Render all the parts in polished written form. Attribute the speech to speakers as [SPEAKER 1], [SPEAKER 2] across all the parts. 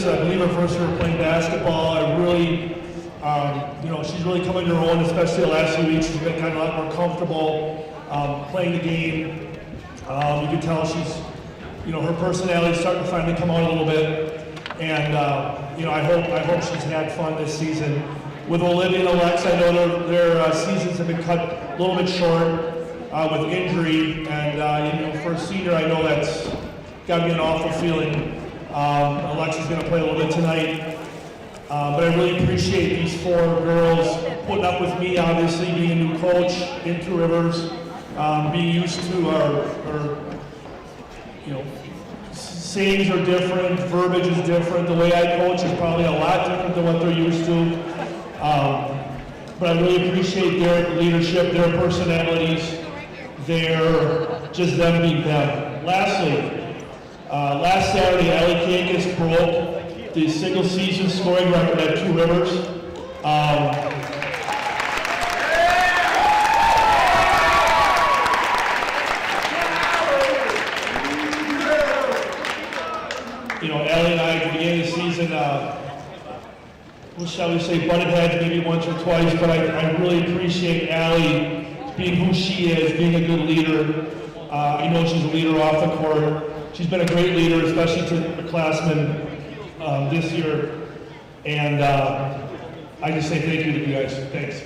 [SPEAKER 1] I believe her first year playing basketball. I really, she's really come into her own, especially the last few weeks. She's been kind of a lot more comfortable playing the game. You can tell she's, her personality is starting to finally come out a little bit. And, I hope she's had fun this season. With Olivia and Alex, I know their seasons have been cut a little bit short with injury. And, for a senior, I know that's got to be an awful feeling. Alexa's going to play a little bit tonight. But I really appreciate these four girls putting up with me, obviously, being a new coach in Two Rivers, being used to our sayings are different, verbiage is different. The way I coach is probably a lot different than what they're used to. But I really appreciate their leadership, their personalities, just them being them. Lastly, last Saturday, Allie Kakis broke the single season scoring record at Two Rivers. Allie and I at the beginning of the season, what shall we say, butted heads maybe once or twice, but I really appreciate Allie being who she is, being a good leader. I know she's a leader off the court. She's been a great leader, especially to the classmen this year. And I just say thank you to you guys. Thanks.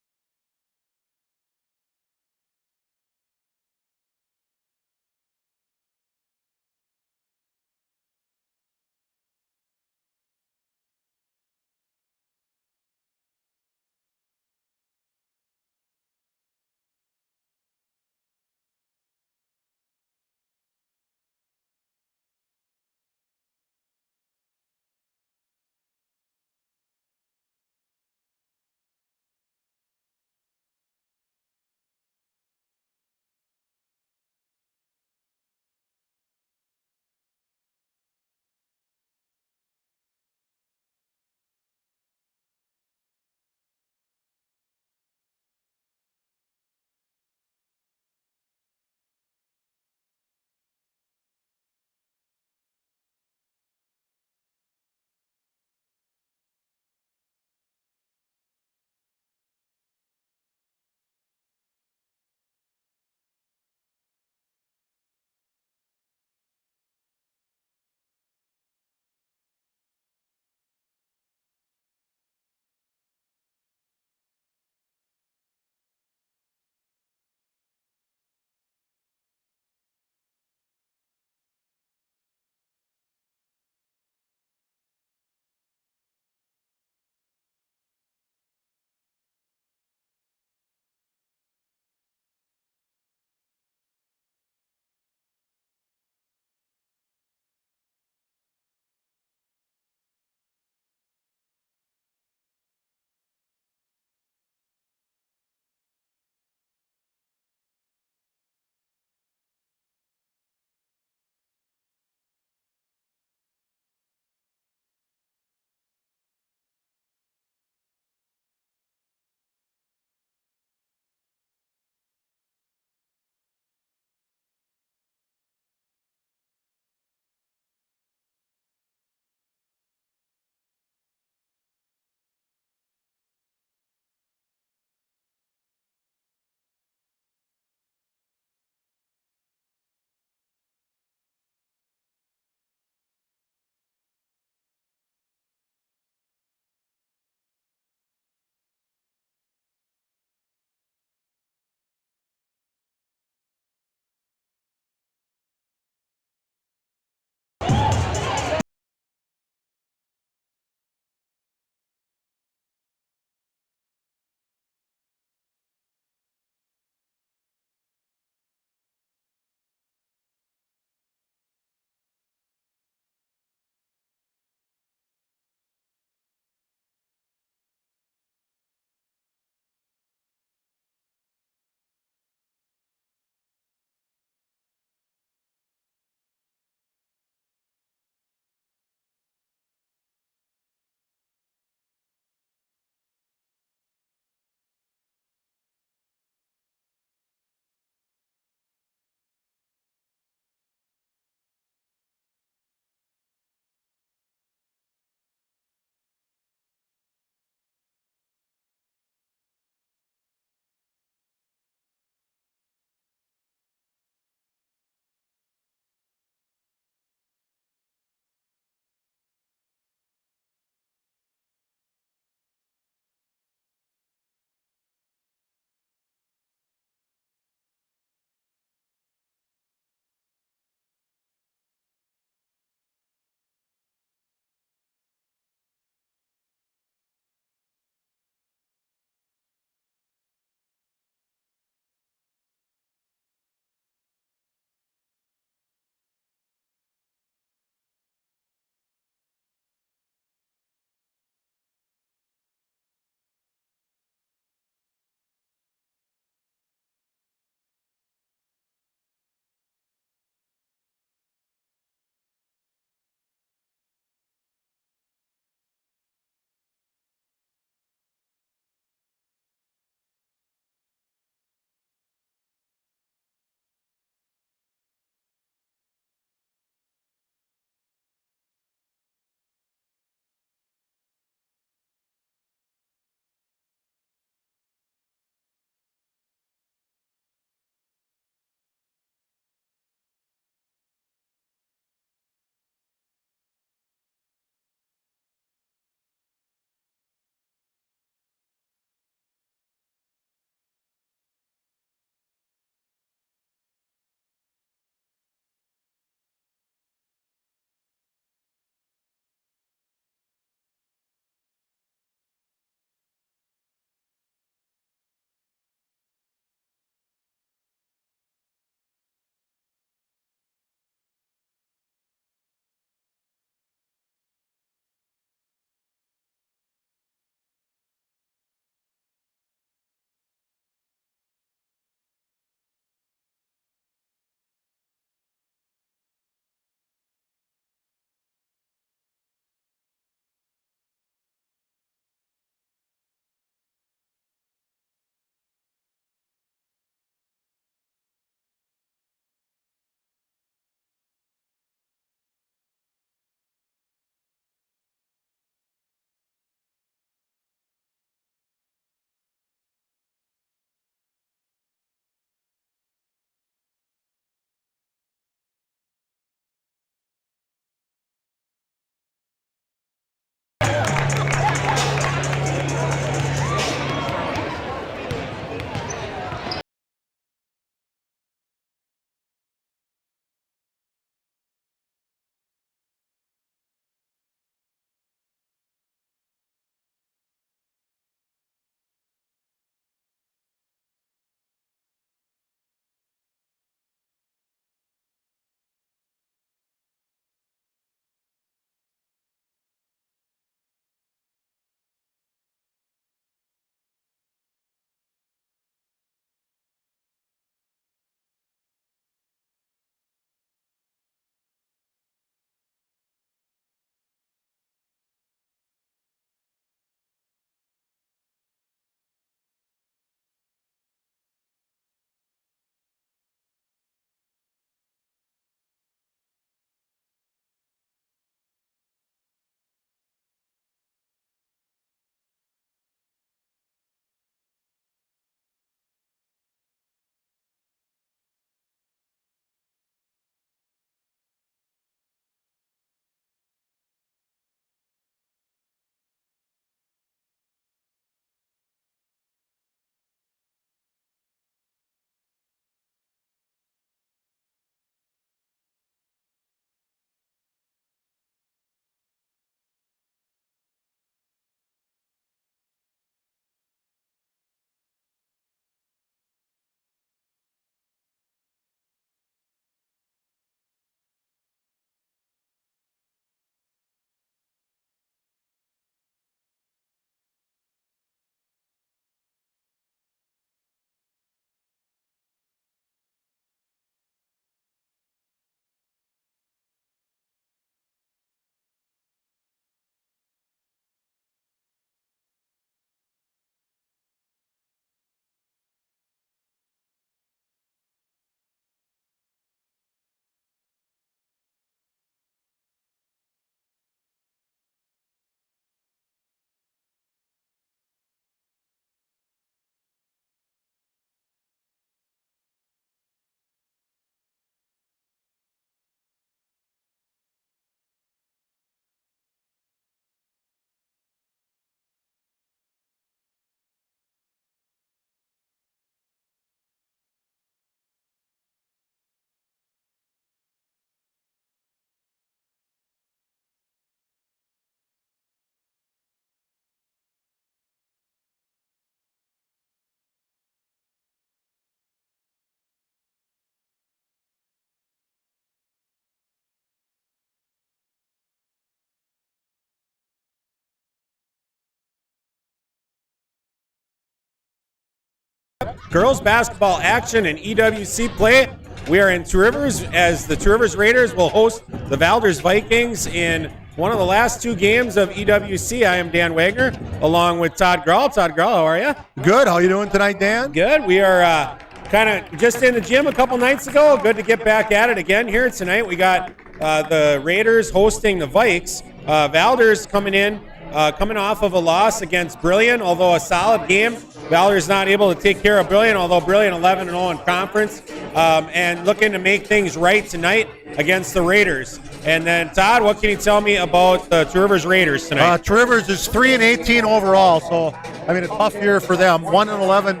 [SPEAKER 2] Girls basketball action and EWC play. We are in Two Rivers as the Two Rivers Raiders will host the Valders Vikings in one of the last two games of EWC. I am Dan Wagner along with Todd Grall. Todd Grall, how are you?
[SPEAKER 3] Good. How are you doing tonight, Dan?
[SPEAKER 2] Good. We are kind of just in the gym a couple nights ago. Good to get back at it again here tonight. We got the Raiders hosting the Vikes. Valders coming off of a loss against Brilliant, although a solid game. Valders not able to take care of Brilliant, although Brilliant 11-0 in conference, and looking to make things right tonight against the Raiders. And then, Todd, what can you tell me about the Two Rivers Raiders tonight?
[SPEAKER 3] Two Rivers is 3-18 overall, so I mean a tough year for them. 1-11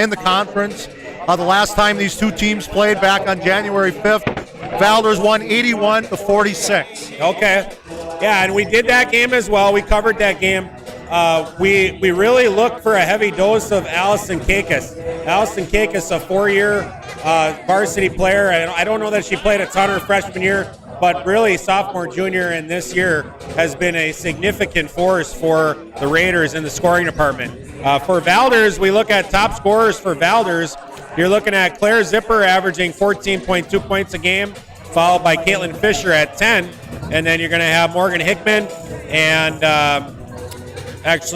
[SPEAKER 3] in the conference. The last time these two teams played back on January 5th, Valders won 81-46.
[SPEAKER 2] Okay. Yeah, and we did that game as well. We covered that game. We really looked for a heavy dose of Allison Kakis. Allison Kakis, a 4-year varsity player. I don't know that she played a ton her freshman year, but really sophomore, junior, and this year has been a significant force for the Raiders in the scoring department. For Valders, we look at top scorers for Valders. You're looking at Claire Zipper averaging 14.2 points a game, followed by Caitlin Fisher at 10. And then you're going to have Morgan Hickman and let's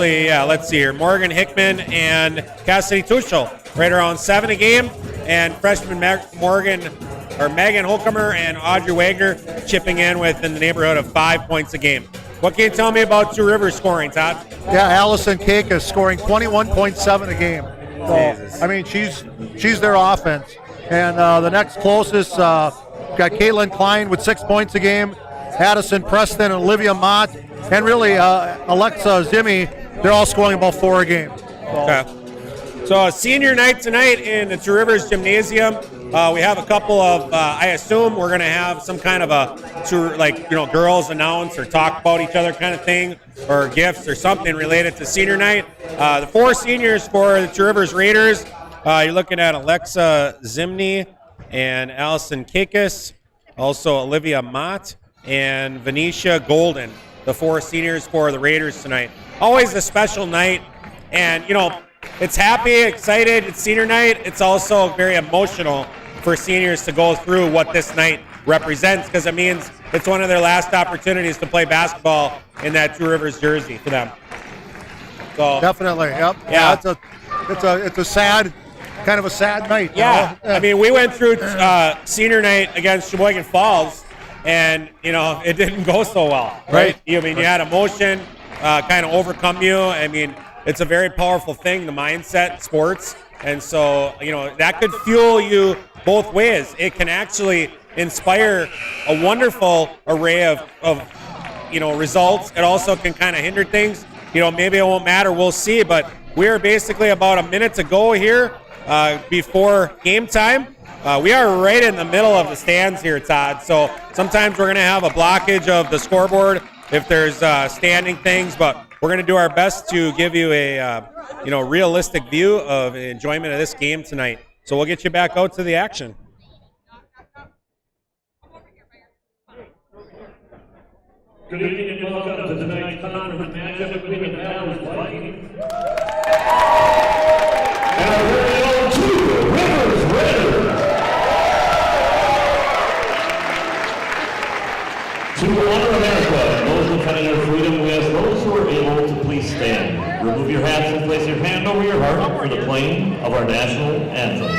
[SPEAKER 2] see here. Morgan Hickman and Cassidy Tuchel right around 7 a game. And freshman Megan Holcomer and Audrey Wagner chipping in with in the neighborhood of 5 points a game. What can you tell me about Two Rivers scoring, Todd?
[SPEAKER 3] Yeah, Allison Kakis scoring 21.7 a game. So, I mean, she's their offense. And the next closest got Caitlin Klein with 6 points a game, Addison Preston and Olivia Mott, and really Alexa Zimmy. They're all scoring about 4 a game.
[SPEAKER 2] So a senior night tonight in the Two Rivers Gymnasium. We have a couple of, I assume we're going to have some kind of girls announce or talk about each other kind of thing, or gifts or something related to senior night. The 4 seniors for the Two Rivers Raiders, you're looking at Alexa Zimny and Allison Kakis, also Olivia Mott and Venetia Golden, the 4 seniors for the Raiders tonight. Always a special night, and it's happy, excited, it's senior night. It's also very emotional for seniors to go through what this night represents, because it means it's one of their last opportunities to play basketball in that Two Rivers jersey for them. So
[SPEAKER 3] definitely, yep.
[SPEAKER 2] Yeah,
[SPEAKER 3] it's a sad, kind of a sad night.
[SPEAKER 2] Yeah, I mean, we went through senior night against Sheboygan Falls, and it didn't go so well, right? You had emotion kind of overcome you. I mean, it's a very powerful thing, the mindset, sports, and so that could fuel you both ways. It can actually inspire a wonderful array of results. It also can kind of hinder things. Maybe it won't matter. We'll see. But we're basically about a minute to go here before game time. We are right in the middle of the stands here, Todd. So sometimes we're going to have a blockage of the scoreboard if there's standing things, but we're going to do our best to give you a realistic view of enjoyment of this game tonight. So we'll get you back out to the action.
[SPEAKER 4] Good evening and welcome to tonight's conference matchup between the Valders Vikings and our very own Two Rivers Raiders. To honor America and those defending our freedom, we ask those who are able to please stand. Remove your hats and place your hand over your heart for the playing of our national anthem.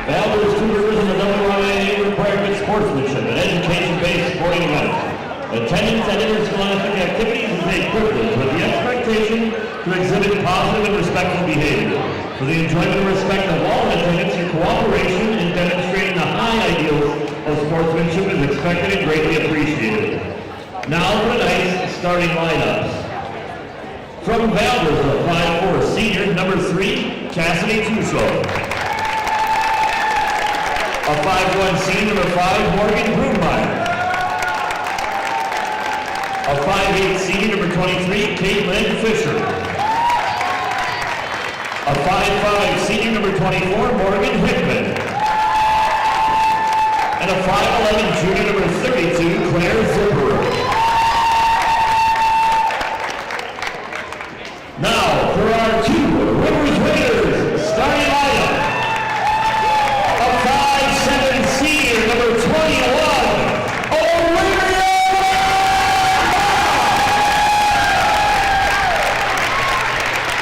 [SPEAKER 4] Valders Two Rivers in the WIA require good sportsmanship and education-based sporting events. Attendance at interscholastic activities is a privilege with the expectation to exhibit positive and respectful behavior. For the enjoyment and respect of all attendants, your cooperation in demonstrating the high ideals of sportsmanship is expected and greatly appreciated. Now for tonight's starting lineups. From Valders, a 5'4" senior, number 3, Cassidy Tuso. A 5'1" senior, number 5, Morgan Broommeyer. A 5'8" senior, number 23, Caitlin Fisher. A 5'5" senior, number 24, Morgan Hickman. And a 5'11" junior, number 32, Claire Zipper. Now, for our Two Rivers Raiders starting lineup. A 5'7" senior, number 21, Olivia.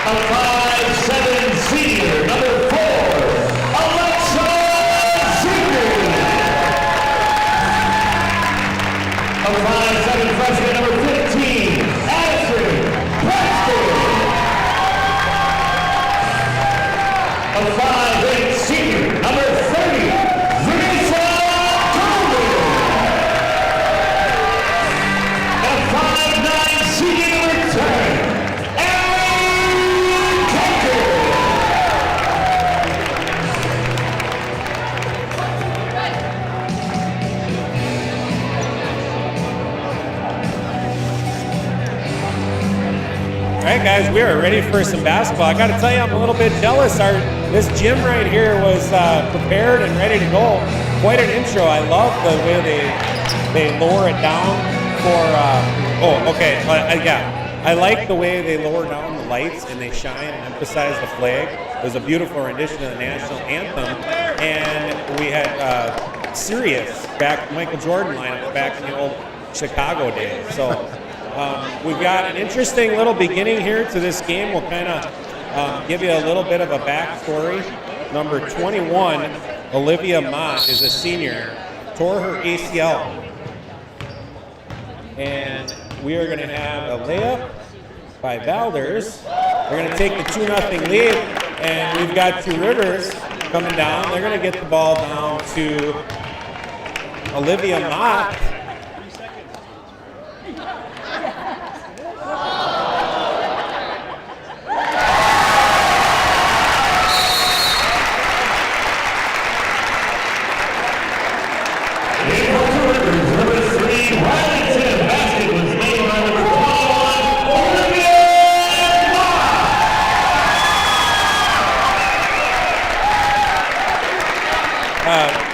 [SPEAKER 4] A 5'7" senior, number 4, Alexa Ziegler. A 5'7" freshman, number 15, Addison Preston. A 5'8" senior, number 30, Vanessa Coleman. A 5'9" senior, number 10, Aaron Coker.
[SPEAKER 2] All right, guys, we are ready for some basketball. I got to tell you, I'm a little bit jealous. This gym right here was prepared and ready to go. Quite an intro. I love the way they lower it down for. I like the way they lower down the lights and they shine and emphasize the flag. It was a beautiful rendition of the national anthem, and we had Sirius back, Michael Jordan lineup back in the old Chicago days. So. We've got an interesting little beginning here to this game. We'll kind of give you a little bit of a backstory. Number 21, Olivia Mott, is a senior, tore her ACL. And we are going to have a layup by Valders. We're going to take the 2-0 lead, and we've got Two Rivers coming down. They're going to get the ball down to Olivia Mott.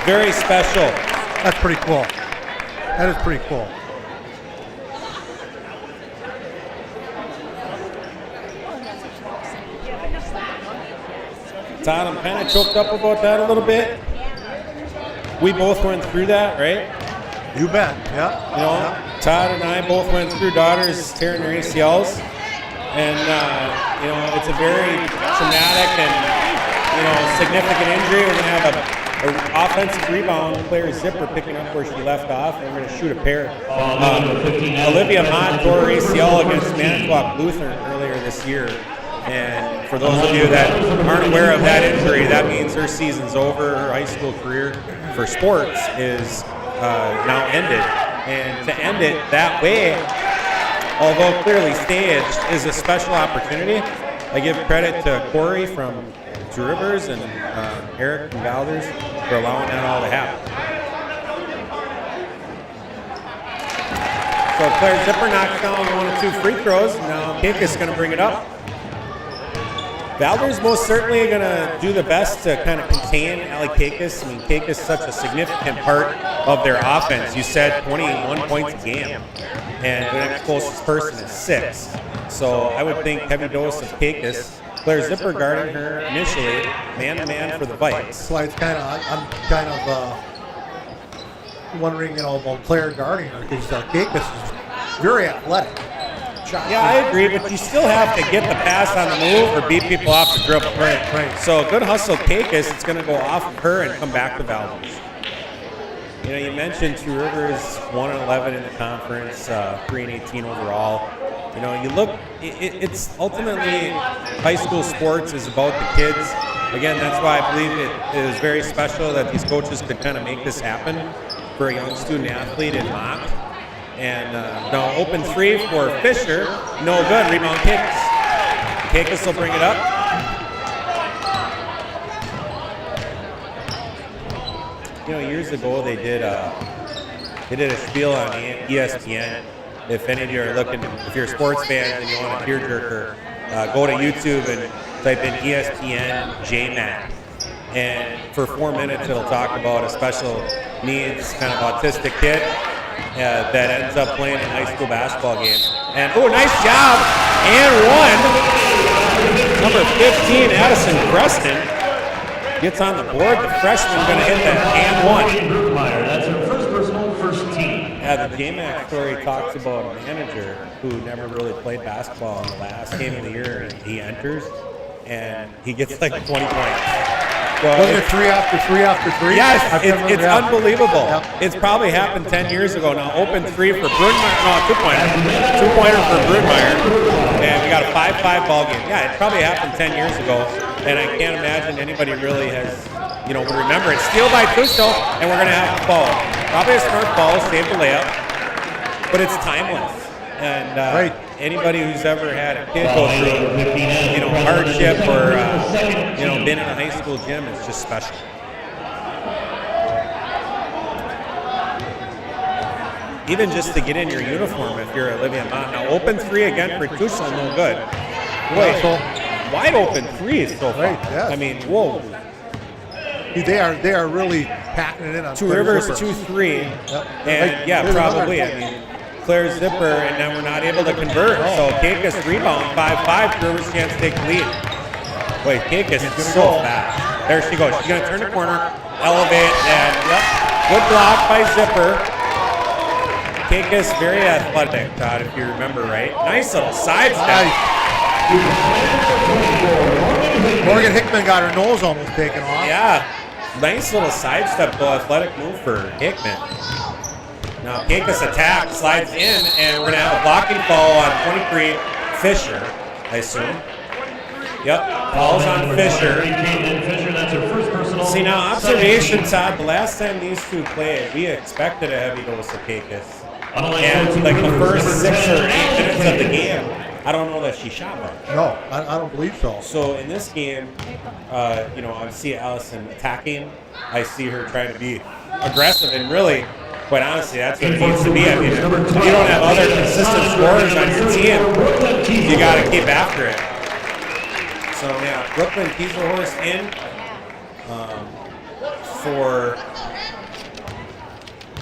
[SPEAKER 2] Very special.
[SPEAKER 3] That's pretty cool. That is pretty cool.
[SPEAKER 2] Todd, I'm kind of choked up about that a little bit. We both went through that, right?
[SPEAKER 3] You bet. Yeah.
[SPEAKER 2] You know, Todd and I both went through daughters tearing their ACLs, and it's a very traumatic and significant injury. We're gonna have an offensive rebound, Claire Zipper picking up where she left off, and we're going to shoot a pair. Olivia Mott tore her ACL against Manitowoc Lutheran earlier this year. And for those of you that aren't aware of that injury, that means her season's over. Her high school career for sports is now ended. And to end it that way, although clearly staged, is a special opportunity. I give credit to Corey from Two Rivers and Eric from Valders for allowing that all to happen. So Claire Zipper knocks down 1 of 2 free throws. Now Kink is going to bring it up. Valders most certainly going to do the best to kind of contain Ali Kakis. I mean, Kakis is such a significant part of their offense. You said 21 points a game, and the next closest person is 6. So I would think heavy dose of Kakis. Claire Zipper guarding her initially, man-to-man for the Vikes.
[SPEAKER 3] So I'm kind of wondering, about Claire guarding her because Kakis is very athletic.
[SPEAKER 2] Yeah, I agree, but you still have to get the pass on the move or beat people off the dribble.
[SPEAKER 3] Right.
[SPEAKER 2] So good hustle, Kakis. It's going to go off of her and come back to Valders. You know, you mentioned Two Rivers 1-11 in the conference, 3-18 overall. You know, you look. It's ultimately high school sports is about the kids. Again, that's why I believe it is very special that these coaches could kind of make this happen for a young student athlete in Mott. And now open three for Fisher. No good. Rebound Kakis. Kakis will bring it up. You know, years ago they did a spiel on ESPN. If any of you are looking, if you're sports fans and you want a tearjerker, go to YouTube and type in ESPN JMAC. And for 4 minutes it'll talk about a special needs kind of autistic kid that ends up playing in high school basketball games. And nice job! And one. Number 15, Addison Preston, gets on the board. The freshman's going to hit that and one.
[SPEAKER 4] That's her first personal, first team.
[SPEAKER 2] Yeah, the JMAC story talks about a manager who never really played basketball in the last game of the year. He enters and he gets like 20 points.
[SPEAKER 3] Well, wasn't it 3 after 3 after 3?
[SPEAKER 2] Yes, it's unbelievable.
[SPEAKER 3] Yep.
[SPEAKER 2] It's probably happened 10 years ago now. Open three for Brunmeyer. No, two-pointer for Brunmeyer. And we got a 5-5 ball game. Yeah, it probably happened 10 years ago. And I can't imagine anybody really has, would remember it. Steal by Tusto, and we're going to have a ball. Probably a smart ball, save the layup. But it's timeless. And anybody who's ever had a kid go through, hardship or, been in a high school gym, it's just special. Even just to get in your uniform if you're Olivia Mott. Now, open three again for Tuso, no good. Wait, wide open three is so far.
[SPEAKER 3] Right, yes.
[SPEAKER 2] I mean, whoa.
[SPEAKER 3] They are really packing it in on
[SPEAKER 2] Two Rivers, 2-3.
[SPEAKER 3] Yep.
[SPEAKER 2] And probably. I mean, Claire Zipper, and then we're not able to convert. So Kakis rebound, 5-5. Two Rivers chance to take the lead. Wait, Kakis is so fast. There she goes. She's going to turn the corner, elevate, and good block by Zipper. Kakis, very athletic, Todd, if you remember right. Nice little sidestep.
[SPEAKER 3] Morgan Hickman got her nose almost taken off.
[SPEAKER 2] Yeah, nice little sidestep, though, athletic move for Hickman. Now Kakis attack, slides in, and we're going to have a blocking foul on 23, Fisher, I assume. Yep, falls on Fisher. See, now, observation, Todd, the last time these two played, we expected a heavy dose of Kakis. And like the first 6 or 8 minutes of the game, I don't know that she shot much.
[SPEAKER 3] No, I don't believe so.
[SPEAKER 2] So in this game, I see Allison attacking. I see her trying to be aggressive, and really, quite honestly, that's what it needs to be. I mean, if you don't have other consistent scorers on your team, you got to keep after it. So yeah, Brooklyn Kieselhorst in for.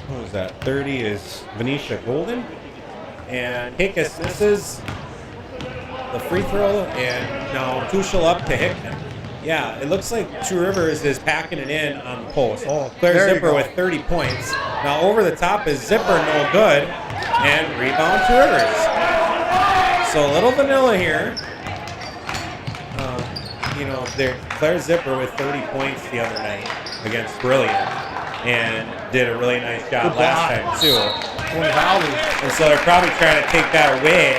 [SPEAKER 2] What was that? 30 is Venetia Golden. And Kakis misses the free throw, and now Tuchel up to Hickman. Yeah, it looks like Two Rivers is packing it in on the post. Claire Zipper with 30 points. Now over the top is Zipper, no good. And rebound Two Rivers. So a little vanilla here. Claire Zipper with 30 points the other night against Brilliant. And did a really nice job last time too. And so they're probably trying to take that away.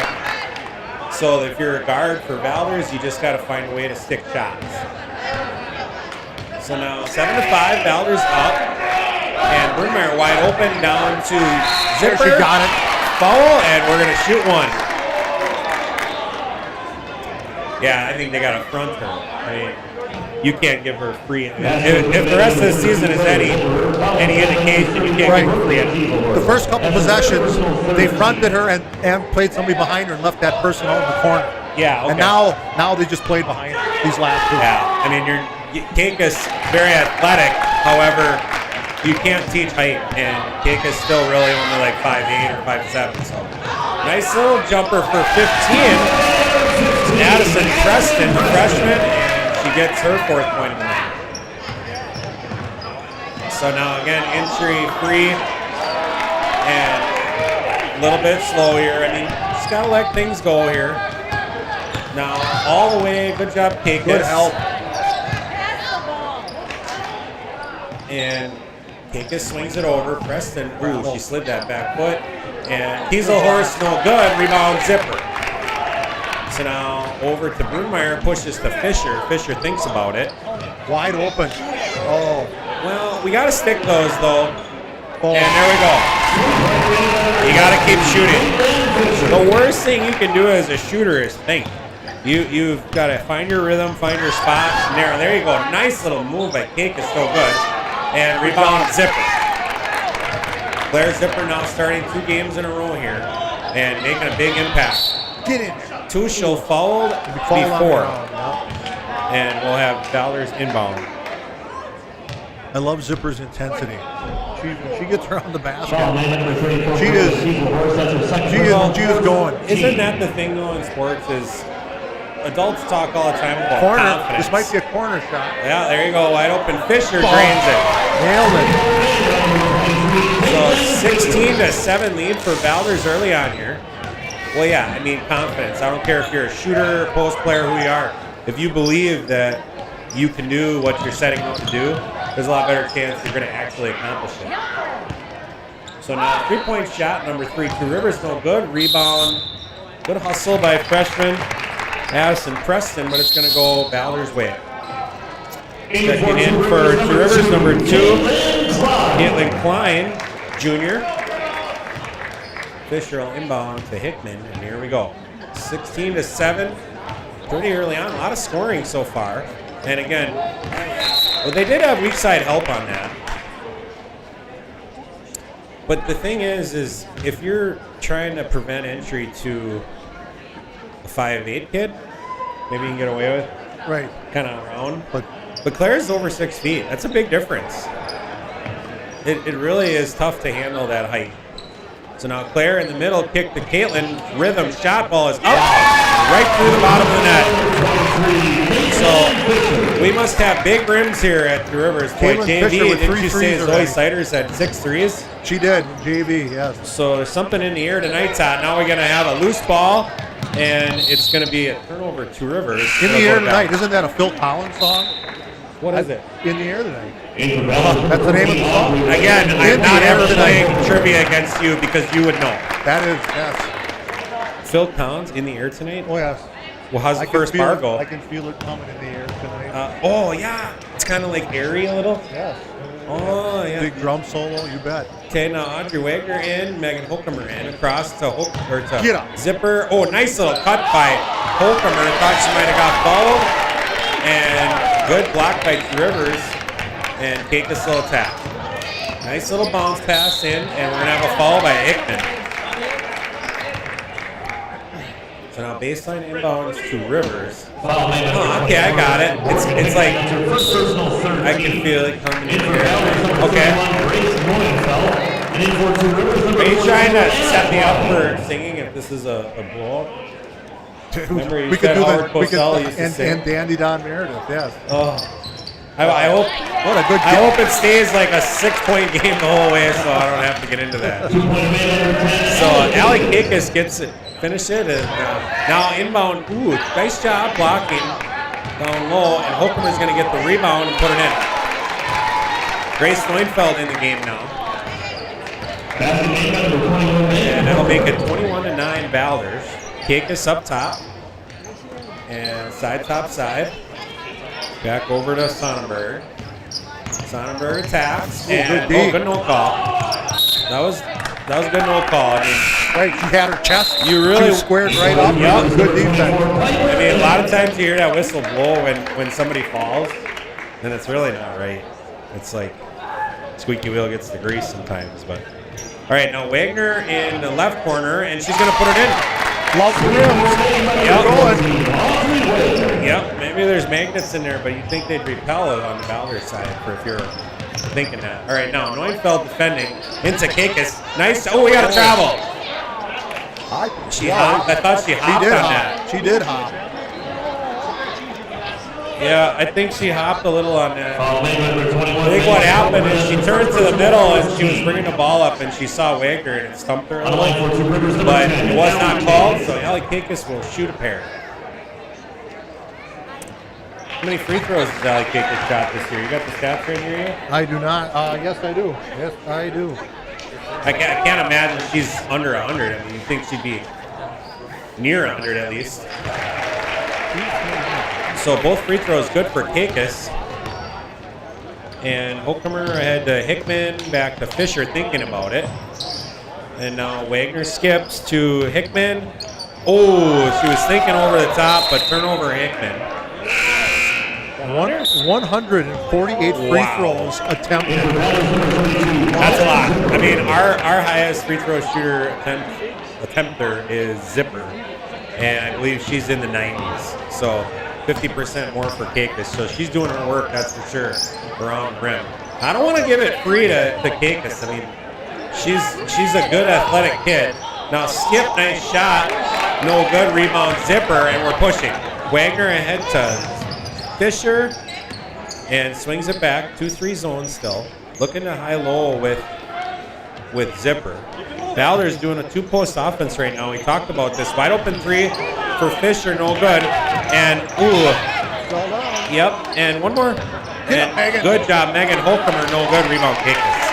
[SPEAKER 2] So if you're a guard for Valders, you just got to find a way to stick shots. So now 7-5, Valders up, and Brunmeyer wide open down to Zipper.
[SPEAKER 3] She got it.
[SPEAKER 2] Foul, and we're gonna shoot one. Yeah, I think they got to front her. I mean, you can't give her free. If the rest of the season is any indication, you can't give her free.
[SPEAKER 3] The first couple possessions, they fronted her and played somebody behind her and left that person out in the corner.
[SPEAKER 2] Yeah, okay.
[SPEAKER 3] And now they just played behind her, these last two.
[SPEAKER 2] Yeah, I mean, Kakis very athletic. However, you can't teach height, and Kakis still really only like 5'8" or 5'7". So nice little jumper for 15. Addison Preston, the freshman, and she gets her 4th point of the night. So now again, entry free and a little bit slow here. I mean, just got to let things go here. Now, all the way. Good job, Keikis.
[SPEAKER 3] Good help.
[SPEAKER 2] And Keikis swings it over. Preston, ooh, she slid that back foot. And Kiesel Horse, no good. Rebound, Zipper. So now over to Brunmeyer, pushes to Fisher. Fisher thinks about it.
[SPEAKER 3] Wide open. Oh.
[SPEAKER 2] Well, we got to stick those, though. And there we go. You got to keep shooting. The worst thing you can do as a shooter is think. You've got to find your rhythm, find your spot. And there you go. Nice little move by Keikis, so good. And rebound, Zipper. Claire Zipper now starting 2 games in a row here and making a big impact.
[SPEAKER 3] Get in.
[SPEAKER 2] Tuchel fouled before. And we'll have Valders inbound.
[SPEAKER 3] I love Zipper's intensity. She gets around the basket.
[SPEAKER 4] She
[SPEAKER 3] is going.
[SPEAKER 2] Isn't that the thing though in sports is adults talk all the time about
[SPEAKER 3] Corner.
[SPEAKER 2] confidence.
[SPEAKER 3] This might be a corner shot.
[SPEAKER 2] Yeah, there you go. Wide open. Fisher drains it.
[SPEAKER 3] Nailed it.
[SPEAKER 2] So 16-7 lead for Valders early on here. Well, yeah, I mean confidence. I don't care if you're a shooter, post player, who you are. If you believe that you can do what you're setting out to do, there's a lot better chance you're going to actually accomplish it. So now 3-point shot, number 3, Two Rivers, no good. Rebound, good hustle by freshman Addison Preston, but it's going to go Valders' way. Checking in for Two Rivers, number 2, Caitlin Klein, junior. Fisher will inbound to Hickman, and here we go. 16-7, pretty early on. A lot of scoring so far. And again, well, they did have weak side help on that. But the thing is if you're trying to prevent entry to a 5'8" kid, maybe you can get away with
[SPEAKER 3] Right.
[SPEAKER 2] kind of around. But Claire's over 6 feet. That's a big difference. It really is tough to handle that height. So now Claire in the middle, kick to Caitlin. Rhythm shot ball is up, right through the bottom of the net. So we must have big rims here at Two Rivers. Boy,
[SPEAKER 3] Caitlin
[SPEAKER 2] JV,
[SPEAKER 3] Fisher with
[SPEAKER 2] didn't
[SPEAKER 3] 3
[SPEAKER 2] you say
[SPEAKER 3] threes
[SPEAKER 2] Zoe
[SPEAKER 3] already.
[SPEAKER 2] Siders had 6 threes?
[SPEAKER 3] She did. JV, yes.
[SPEAKER 2] So there's something in the air tonight, Todd. Now we're going to have a loose ball, and it's going to be a turnover, Two Rivers.
[SPEAKER 3] In the air tonight. Isn't that a Phil Collins song?
[SPEAKER 2] What is it?
[SPEAKER 3] In the air tonight. That's the name of the song.
[SPEAKER 2] Again, I'm
[SPEAKER 3] In the
[SPEAKER 2] not
[SPEAKER 3] air
[SPEAKER 2] ever
[SPEAKER 3] tonight.
[SPEAKER 2] playing trivia against you because you would know.
[SPEAKER 3] That is, yes.
[SPEAKER 2] Phil Collins in the air tonight?
[SPEAKER 3] Oh, yes.
[SPEAKER 2] Well, how's the first
[SPEAKER 3] feel
[SPEAKER 2] bar
[SPEAKER 3] it.
[SPEAKER 2] go?
[SPEAKER 3] I can feel it coming in the air tonight.
[SPEAKER 2] Oh, yeah. It's kind of like airy a little.
[SPEAKER 3] Yes.
[SPEAKER 2] Oh, yeah.
[SPEAKER 3] Big drum solo, you bet.
[SPEAKER 2] Okay, now Audrey Wagner in, Megan Holcomer in, across to
[SPEAKER 3] Get up.
[SPEAKER 2] Zipper. Oh, nice little cut by Holcomer. Thought she might have got fouled. And good block by Two Rivers. And Keikis little tap. Nice little bounce pass in, and we're going to have a foul by Hickman. So now baseline inbounds to Rivers. Oh, okay, I got it. It's like I can feel it coming in here. Okay. Are you trying to set me up for singing if this is a blow-up? Remember you said Howard Cosell used to sing?
[SPEAKER 3] And Dandy Don Meredith, yes.
[SPEAKER 2] Oh. I hope
[SPEAKER 3] What a good
[SPEAKER 2] I hope it stays like a 6-point game the whole way, so I don't have to get into that. So Allie Keikis gets it, finish it, and now inbound. Ooh, nice job blocking down low, and Holcomer's going to get the rebound and put it in. Grace Neufeld in the game now, and that'll make it 21-9 Valders. Keikis up top, and side top side. Back over to Sonnenberg. Sonnenberg attacks, and good no call. That was a good no call. I mean,
[SPEAKER 3] Right, she had her chest.
[SPEAKER 2] You really-
[SPEAKER 3] She squared right up.
[SPEAKER 2] Yep.
[SPEAKER 3] Good defense.
[SPEAKER 2] I mean, a lot of times you hear that whistle blow when somebody falls, and it's really not right. It's like squeaky wheel gets the grease sometimes. But all right, now Wagner in the left corner, and she's going to put it in.
[SPEAKER 3] Love the rims.
[SPEAKER 2] Yep, maybe there's magnets in there, but you'd think they'd repel it on the Valders side for if you're thinking that. All right, now Neufeld defending into Keikis. Nice. Oh, we got to travel. She hopped. I thought she hopped on that.
[SPEAKER 3] She did hop.
[SPEAKER 2] Yeah, I think she hopped a little on that.
[SPEAKER 4] Foul made by number 21.
[SPEAKER 2] I think what happened is she turned to the middle and she was bringing the ball up and she saw Wagner and it stumped her a
[SPEAKER 4] On the line
[SPEAKER 2] little.
[SPEAKER 4] for Two Rivers, number
[SPEAKER 2] But
[SPEAKER 4] 10.
[SPEAKER 2] it was not called, so Allie Kakis will shoot a pair. How many free throws has Allie Kakis shot this year? You got the stats right here yet?
[SPEAKER 3] I do not. Yes, I do. Yes, I do.
[SPEAKER 2] I can't imagine she's under 100. I mean, you think she'd be near 100 at least. So both free throws good for Kakis. And Hokumer ahead to Hickman, back to Fisher thinking about it. And now Wagner skips to Hickman. Oh, she was thinking over the top, but turnover Hickman.
[SPEAKER 3] 148 free throws attempted.
[SPEAKER 2] That's a lot. I mean, our highest free throw shooter attempter is Zipper. And I believe she's in the 90s. So 50% more for Kakis. So she's doing her work, that's for sure, around the rim. I don't want to give it free to Kakis. I mean, she's a good athletic kid. Now Skip, nice shot. No good, rebound Zipper, and we're pushing. Wagner ahead to Fisher and swings it back. 2-3 zone still. Looking to high-low with Zipper. Valders doing a two-post offense right now. We talked about this. Wide open three for Fisher, no good. And, yep, and one more. And good job, Megan Holcomer, no good. Rebound, Kakis.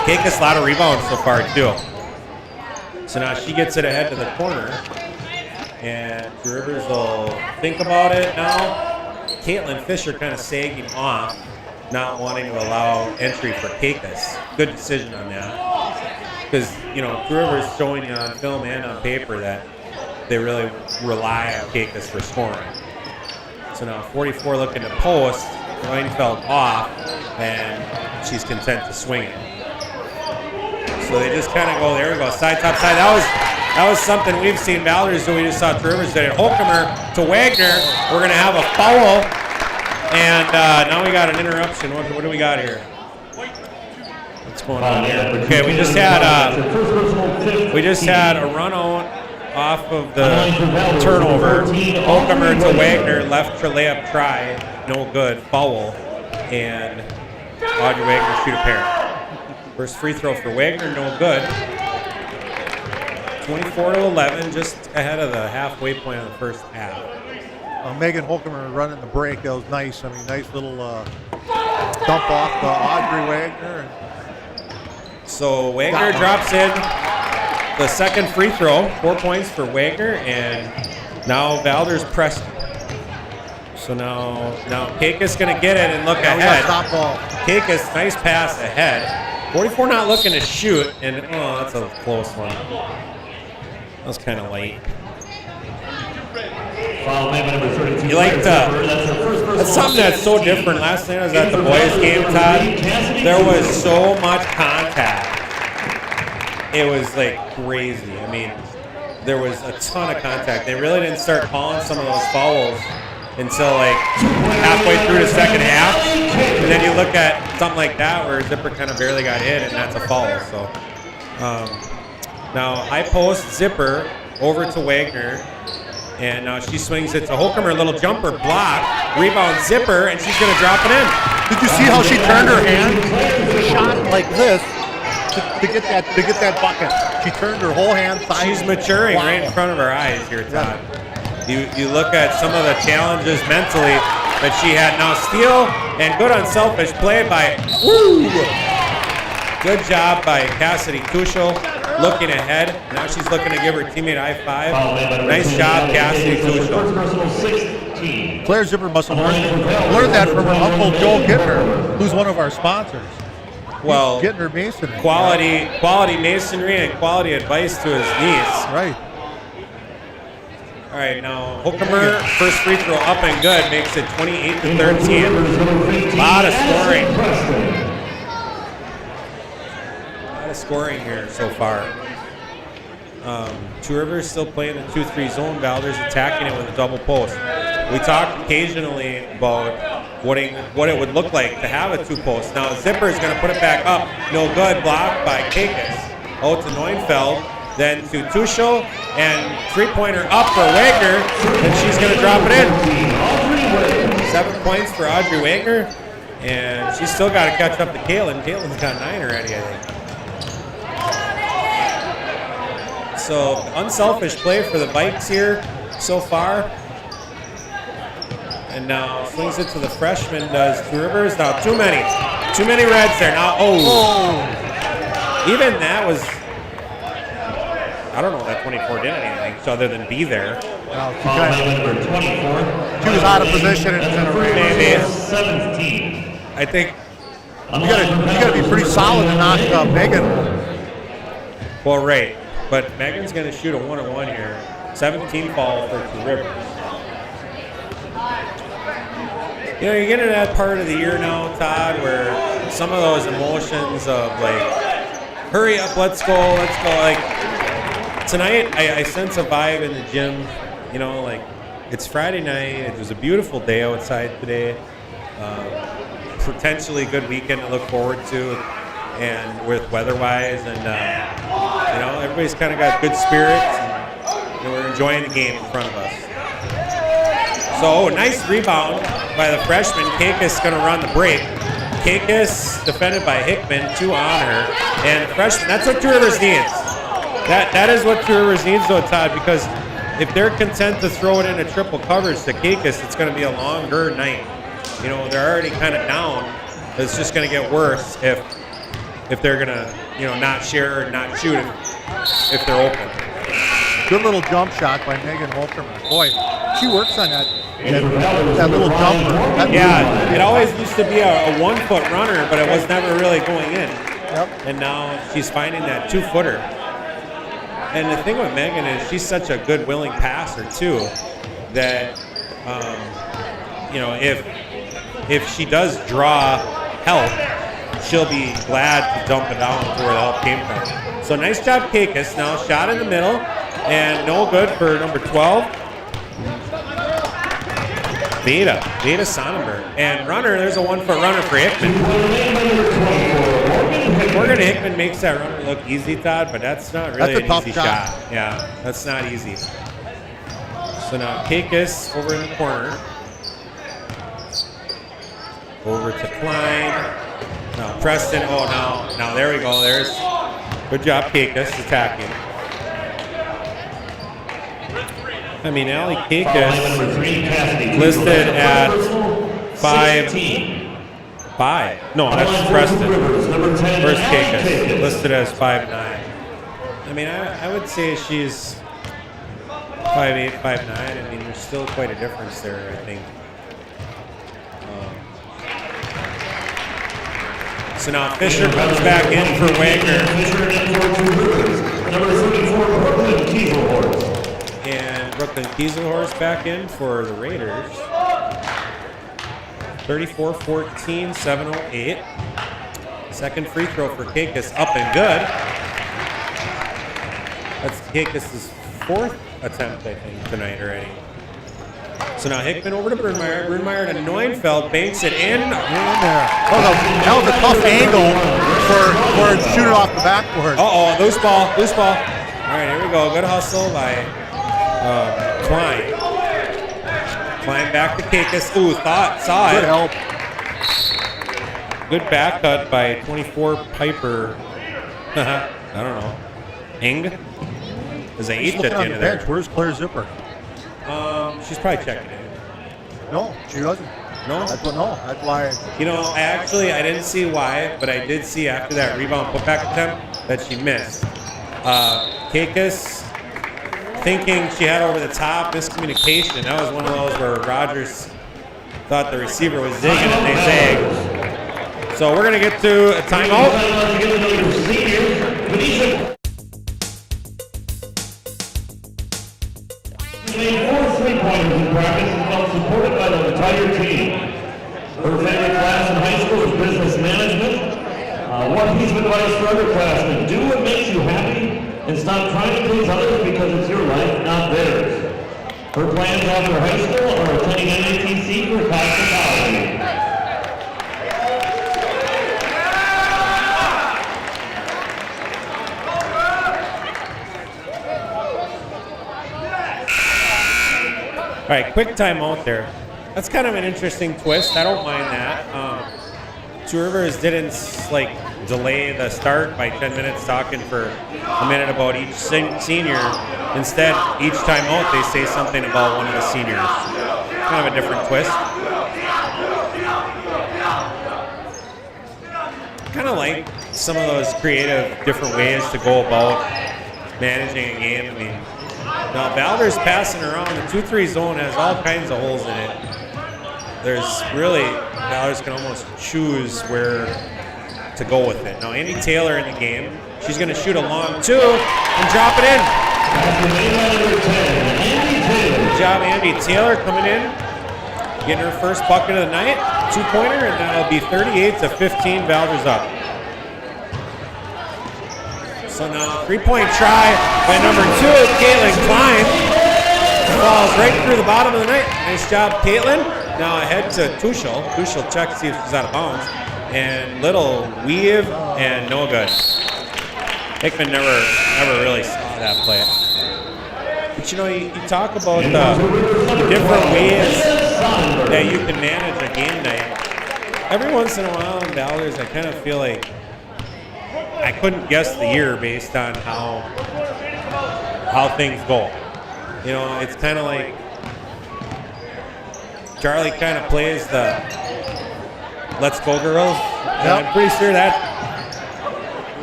[SPEAKER 2] Kakis, a lot of rebounds so far, too. So now she gets it ahead to the corner. And Two Rivers will think about it now. Caitlin Fisher kind of sagging off, not wanting to allow entry for Kakis. Good decision on that. Because, you know, Two Rivers showing you on film and on paper that they really rely on Kakis for scoring. So now 44 looking to post, Reinfeld off, and she's content to swing it. So they just kind of go, there we go, side, top, side. That was something we've seen Valders do. We just saw Two Rivers did it. Holcomer to Wagner. We're going to have a foul. And now we got an interruption. What do we got here? What's going on here? Okay, we just had a run out off of the turnover. Holcomer to Wagner, left for layup try, no good, foul, and Audrey Wagner shoot a pair. First free throw for Wagner, no good. 24-11, just ahead of the halfway point of the first half.
[SPEAKER 3] Megan Holcomer running the break. That was nice. I mean, nice little dump off to Audrey Wagner.
[SPEAKER 2] So Wagner drops in the second free throw, 4 points for Wagner, and now Valders pressing. So now Kakis going to get it and look ahead. Kakis, nice pass ahead. 44 not looking to shoot, and that's a close one. That was kind of late. You like to, that's something that's so different. Last night I was at the boys' game, Todd. There was so much contact. It was like crazy. I mean, there was a ton of contact. They really didn't start calling some of those fouls until like halfway through the second half. And then you look at something like that where Zipper kind of barely got hit, and that's a foul. So now high post Zipper over to Wagner. And now she swings it to Holcomer, little jumper block, rebound Zipper, and she's going to drop it in.
[SPEAKER 3] Did you see how she turned her hand, shot like this to get that bucket? She turned her whole hand.
[SPEAKER 2] She's maturing right in front of our eyes here, Todd. You look at some of the challenges mentally that she had. Now steal and good unselfish play by good job by Cassidy Tuchel. Looking ahead. Now she's looking to give her teammate a high five. Nice job, Cassidy Tuchel.
[SPEAKER 3] Claire Zipper must have learned that from her uncle Joe Gittner, who's one of our sponsors.
[SPEAKER 2] Well,
[SPEAKER 3] Gittner Masonry.
[SPEAKER 2] Quality masonry and quality advice to his niece.
[SPEAKER 3] Right.
[SPEAKER 2] All right, now Holcomer, first free throw up and good, makes it 28-13. A lot of scoring. Scoring here so far. Two Rivers still playing the 2-3 zone. Valders attacking it with a double post. We talked occasionally about what it would look like to have a two post. Now Zipper is going to put it back up. No good. Blocked by Kakis. Out to Neufeld. Then to Tuchel. And three-pointer up for Wagner. And she's going to drop it in. 7 points for Audrey Wagner, and she's still got to catch up to Kaylin. Kaylin's got 9 already, I think. So unselfish play for the Vikes here so far. And now swings it to the freshman, does Two Rivers. Now too many reds there. Now, even that was, I don't know if that 24 did anything other than be there.
[SPEAKER 3] Well, she was out of position and it's in a
[SPEAKER 2] Maybe.
[SPEAKER 4] 17.
[SPEAKER 2] I think
[SPEAKER 3] you gotta be pretty solid to knock Megan.
[SPEAKER 2] Well, right. But Megan's going to shoot a 1-on-1 here. 17 fall for Two Rivers. You know, you're getting to that part of the year now, Todd, where some of those emotions of like, hurry up, let's go. Like, tonight, I sense a vibe in the gym. You know, like, it's Friday night. It was a beautiful day outside today. Potentially good weekend to look forward to, and with weather-wise, and you know, everybody's kind of got good spirits, and we're enjoying the game in front of us. So, nice rebound by the freshman. Kakis going to run the break. Kakis defended by Hickman, 2 on her, and the freshman. That's what Two Rivers needs. That is what Two Rivers needs, though, Todd, because if they're content to throw it into triple coverage to Kakis, it's going to be a longer night. You know, they're already kind of down. It's just going to get worse if they're going to, you know, not share or not shoot if they're open.
[SPEAKER 3] Good little jump shot by Megan Holterman. Boy, she works on that little jumper.
[SPEAKER 2] Yeah, it always used to be a 1-foot runner, but it was never really going in.
[SPEAKER 3] Yep.
[SPEAKER 2] And now she's finding that 2-footer. And the thing with Megan is she's such a good, willing passer, too, that, you know, if she does draw help, she'll be glad to dump it down to where the help came from. So nice job, Kakis. Now shot in the middle, and no good for number 12. Veda Sonnenberg. And runner, there's a 1-foot runner for Hickman. Morgan Hickman makes that runner look easy, Todd, but that's not really an easy shot. Yeah, that's not easy. So now Kakis over in the corner. Over to Klein. Now Preston. Oh, now there we go. There's good job, Kakis attacking. I mean, Allie Kakis listed at 5'5". No, that's Preston. First Kakis listed as 5'9". I mean, I would say she's 5'8", 5'9". I mean, there's still quite a difference there, I think. So now Fisher comes back in for Wagner.
[SPEAKER 4] Number 34, Brooklyn Kieselhorst.
[SPEAKER 2] And Brooklyn Kieselhorst back in for the Raiders. 34-14, 7:08. Second free throw for Kakis, up and good. That's Kakis' 4th attempt, I think, tonight already. So now Hickman over to Brunmeyer. Brunmeyer to Neuenfeld, banks it in.
[SPEAKER 3] That was a tough angle for to shoot it off the backboard.
[SPEAKER 2] Loose ball. All right, here we go. Good hustle by Klein. Klein back to Kakis. Ooh, saw it.
[SPEAKER 3] Good help.
[SPEAKER 2] Good back cut by 24 Piper. I don't know. Eng? There's an H at the end of there.
[SPEAKER 3] Where's Claire Zipper?
[SPEAKER 2] She's probably checking in.
[SPEAKER 3] No, she doesn't.
[SPEAKER 2] No?
[SPEAKER 3] That's why.
[SPEAKER 2] You know, I didn't see why, but I did see after that rebound putback attempt that she missed. Kakis thinking she had over the top, miscommunication. That was one of those where Rogers thought the receiver was zigging and they zagged. So we're going to get to a timeout.
[SPEAKER 4] Made 4 3-pointers in practice and felt supported by the entire team. Her favorite class in high school is business management. One piece of advice for underclassmen: do what makes you happy and stop trying to please others because it's your life, not theirs. Her plans after high school are attending NATC for hospitality.
[SPEAKER 2] All right, quick timeout there. That's kind of an interesting twist. I don't mind that. Two Rivers didn't delay the start by 10 minutes, talking for a minute about each senior. Instead, each time out, they say something about one of the seniors. Kind of a different twist. Kind of like some of those creative, different ways to go about managing a game. I mean, now Valders passing around the 2-3 zone has all kinds of holes in it. There's really, Valders can almost choose where to go with it. Now, Andy Taylor in the game, she's going to shoot a long 2 and drop it in. Good job, Andy Taylor coming in, getting her first bucket of the night, 2-pointer, and that'll be 38-15, Valders up. So now, 3-point try by number 2, Caitlin Klein. Falls right through the bottom of the net. Nice job, Caitlin. Now ahead to Tuchel. Tuchel checks to see if she's out of bounds. And little weave and no good. Hickman never really saw that play. But you talk about the different ways that you can manage a game night. Every once in a while in Valders, I kind of feel like I couldn't guess the year based on how things go. It's kind of like Charlie kind of plays the "Let's Go Girls." And I'm pretty sure that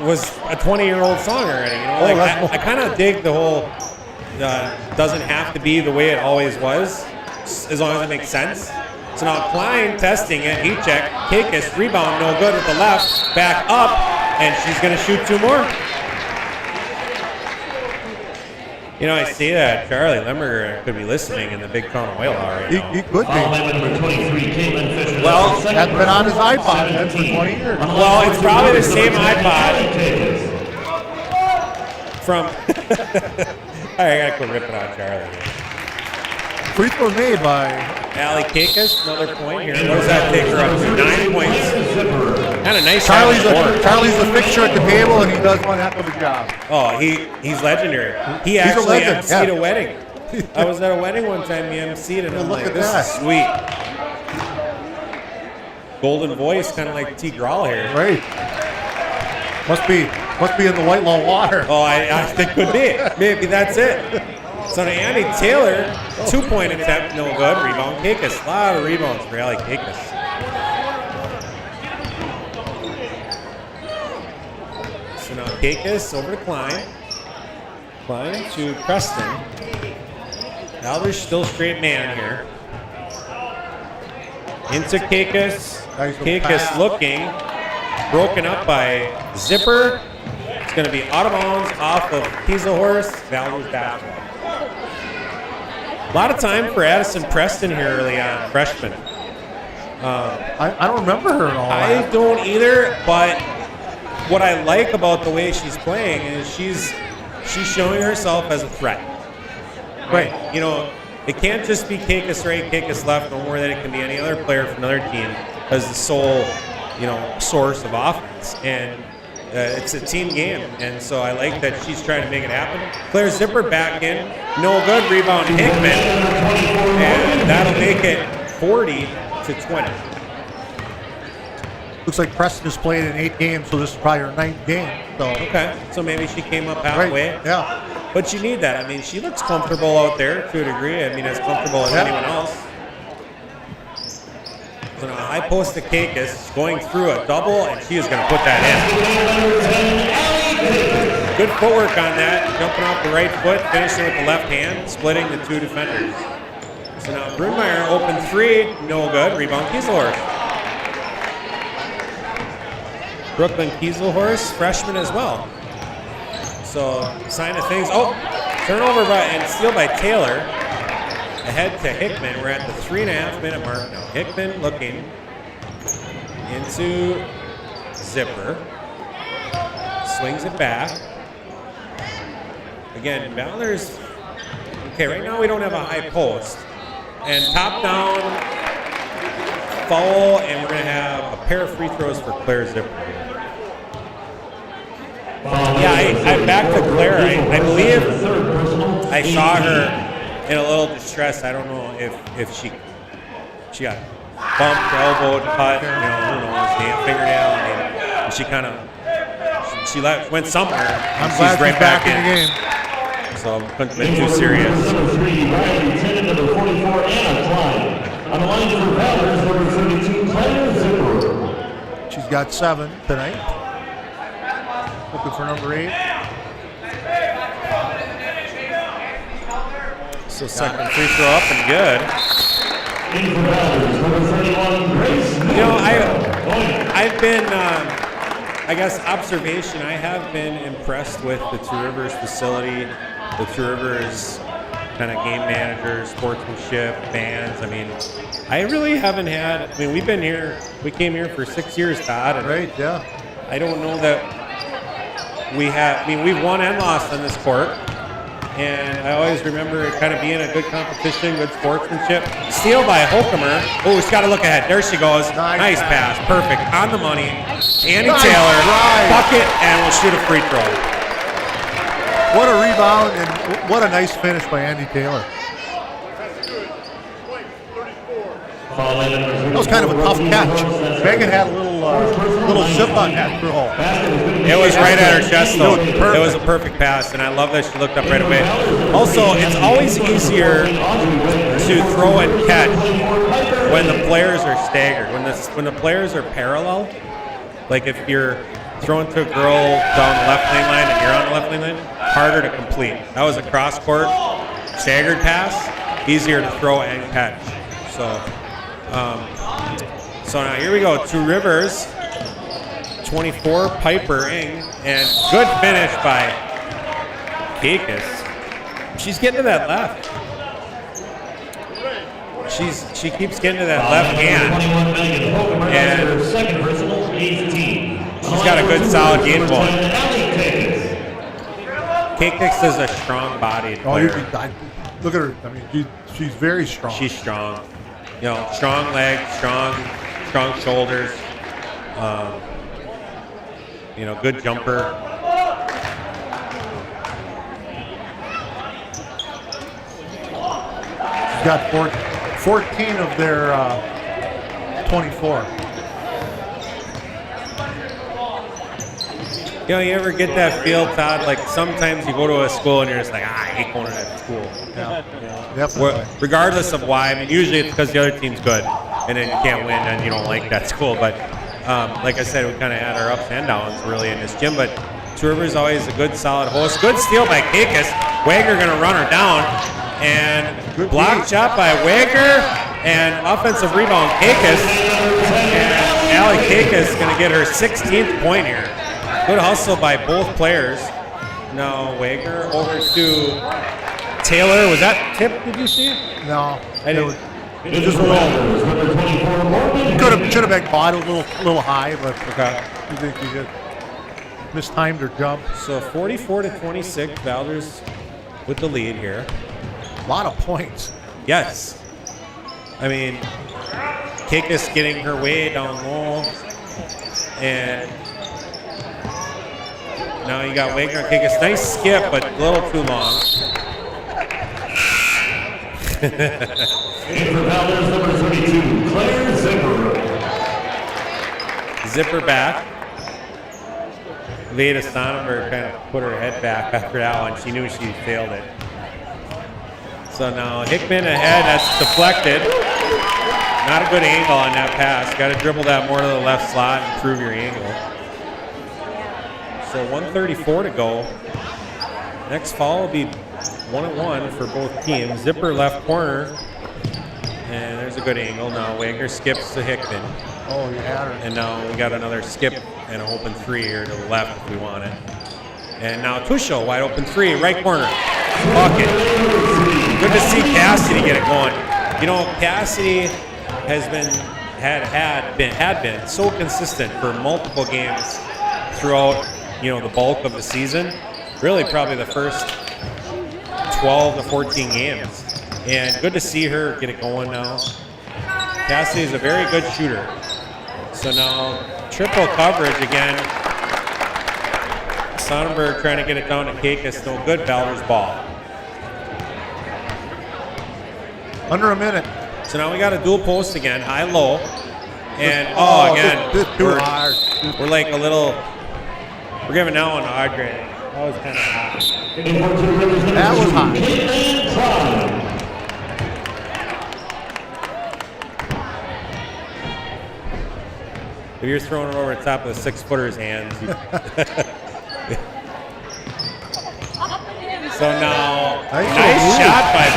[SPEAKER 2] was a 20-year-old song already. I kind of dig the whole doesn't have to be the way it always was, as long as it makes sense. So now Klein testing it, heat check, Kakis, rebound, no good with the left, back up, and she's going to shoot 2 more. I see that Charlie Lemberger could be listening in the Big Crown Oil right now.
[SPEAKER 3] He could be.
[SPEAKER 2] Well,
[SPEAKER 3] that's been on his iPod then for 20 years.
[SPEAKER 2] Well, it's probably the same iPod from... I got to quit ripping on Charlie.
[SPEAKER 3] Free throw made by
[SPEAKER 2] Allie Kakis, another point here. What does that take her up to? 9 points. Kind of nice.
[SPEAKER 3] Charlie's a fixture at the table, and he does one heck of a job.
[SPEAKER 2] Oh, he's legendary. He's actually emceed a wedding. I was at a wedding one time. He emceed, and I'm like, this is sweet. Golden voice, kind of like T. Grall here.
[SPEAKER 3] Right. Must be in the Whitelaw water.
[SPEAKER 2] Oh, I think could be. Maybe that's it. So to Andy Taylor, 2-point attempt, no good. Rebound, Kakis. A lot of rebounds for Allie Kakis. So now Kakis over to Klein. Klein to Preston. Valders still straight man here. Into Kakis. Kakis looking. Broken up by Zipper. It's going to be out of bounds off of Kieselhorst. Valders basketball. A lot of time for Addison Preston here early on, freshman.
[SPEAKER 3] I don't remember her at all.
[SPEAKER 2] I don't either, but what I like about the way she's playing is she's showing herself as a threat. Right. It can't just be Kakis right, Kakis left, no more than it can be any other player from another team as the sole, source of offense. And it's a team game, and so I like that she's trying to make it happen. Claire Zipper back in, no good, rebound Hickman, and that'll make it 40-20.
[SPEAKER 3] Looks like Preston has played in 8 games, so this is probably her 9th game. So.
[SPEAKER 2] Okay, so maybe she came up halfway.
[SPEAKER 3] Right. Yeah.
[SPEAKER 2] But you need that. I mean, she looks comfortable out there to a degree. I mean, as comfortable as anyone else. So now high post to Kakis, going through a double, and she is going to put that in. Good footwork on that, jumping off the right foot, finishing with the left hand, splitting the 2 defenders. So now Brunmeyer open 3, no good, rebound Kieselhorst. Brooklyn Kieselhorst, freshman as well. So sign of things. Oh, turnover and steal by Taylor. Ahead to Hickman. We're at the 3.5-minute mark now. Hickman looking into Zipper. Swings it back. Again, Valders. Okay, right now we don't have a high post. And top down, foul, and we're going to have a pair of free throws for Claire Zipper. Yeah, I back to Claire. I believe I saw her in a little distress. I don't know if she she got bumped, elbowed, cut, who knows, fingernail. I mean, she kind of went somewhere.
[SPEAKER 3] I'm
[SPEAKER 2] she's
[SPEAKER 3] glad
[SPEAKER 2] right
[SPEAKER 3] she's back in the game.
[SPEAKER 2] So couldn't have been too serious.
[SPEAKER 4] Number 3, Riley, number 44, Anna Klein. On the line for Valders, number 32, Claire Zipper.
[SPEAKER 3] She's got 7 tonight. Looking for number 8.
[SPEAKER 2] So second free throw up and good.
[SPEAKER 4] In for Valders, number 31, Grace.
[SPEAKER 2] I've been, I guess, observation. I have been impressed with the Two Rivers facility, the Two Rivers kind of game manager, sportsmanship, bands. I mean, I really haven't had. I mean, we came here for 6 years, Todd. And
[SPEAKER 3] Right, yeah.
[SPEAKER 2] I don't know that we have. I mean, we've won and lost on this court. And I always remember it kind of being a good competition, good sportsmanship. Steal by Holcomer. Oh, she's got to look ahead. There she goes. Nice pass. Perfect. On the money. Andy Taylor. Bucket, and we'll shoot a free throw.
[SPEAKER 3] What a rebound and what a nice finish by Andy Taylor. That was kind of a tough catch. Megan had a little zip on that throw.
[SPEAKER 2] It was right at her chest, though. It was a perfect pass, and I love that she looked up right away. Also, it's always easier to throw and catch when the players are staggered. When the players are parallel, like if you're throwing to a girl down the left lane line and you're on the left lane line, harder to complete. That was a cross-court staggered pass, easier to throw and catch. So now here we go. Two Rivers, 24, Piper Ing, and good finish by Kakis. She's getting to that left. She keeps getting to that left hand. And
[SPEAKER 4] second personal, 18.
[SPEAKER 2] She's got a good solid game going. Kakis is a strong-bodied player.
[SPEAKER 3] Look at her. I mean, she's very strong.
[SPEAKER 2] She's strong. Strong legs, strong shoulders. Good jumper.
[SPEAKER 3] She's got 14 of their 24.
[SPEAKER 2] You ever get that feel, Todd? Like sometimes you go to a school and you're just like, I hate going to that school.
[SPEAKER 3] Yeah, definitely.
[SPEAKER 2] Regardless of why. I mean, usually it's because the other team's good, and then you can't win, and you don't like that school. But like I said, we kind of had our ups and downs really in this gym. But Two Rivers always a good, solid host. Good steal by Kakis. Wagner going to run her down, and block shot by Wagner, and offensive rebound Kakis. And Allie Kakis going to get her 16th point here. Good hustle by both players. Now Wagner over to Taylor. Was that tip? Did you see?
[SPEAKER 3] No,
[SPEAKER 2] I didn't.
[SPEAKER 3] it just should have been caught a little high, but
[SPEAKER 2] Okay.
[SPEAKER 3] you think you just mistimed her jump.
[SPEAKER 2] So 44-26, Valders with the lead here.
[SPEAKER 3] A lot of points.
[SPEAKER 2] Yes. I mean, Kakis getting her way down low, and now you got Wagner and Kakis. Nice skip, but a little too long.
[SPEAKER 4] In for Valders, number 32, Claire Zipper.
[SPEAKER 2] Zipper back. Veda Sonnenberg kind of put her head back after that one. She knew she failed it. So now Hickman ahead. That's deflected. Not a good angle on that pass. Got to dribble that more to the left slot and improve your angle. So 1:34 to go. Next foul will be 1-1 for both teams. Zipper left corner. And there's a good angle. Now Wagner skips to Hickman.
[SPEAKER 3] Oh, you had her.
[SPEAKER 2] And now we got another skip and an open three here to the left if we want it. And now Tushel, wide open three, right corner. Bucket. Good to see Cassidy get it going. Cassidy has been so consistent for multiple games throughout, the bulk of the season. Really probably the first 12 to 14 games. And good to see her get it going now. Cassidy is a very good shooter. So now triple coverage again. Sonnenberg trying to get it down to Kakis. No good. Valders ball.
[SPEAKER 3] Under a minute.
[SPEAKER 2] So now we got a dual post again, high-low. And, again, we're like a little, we're giving that one a hard grade. That was kind of hot.
[SPEAKER 3] That was hot.
[SPEAKER 2] If you're throwing it over the top of the 6-footer's hands. So now, nice shot by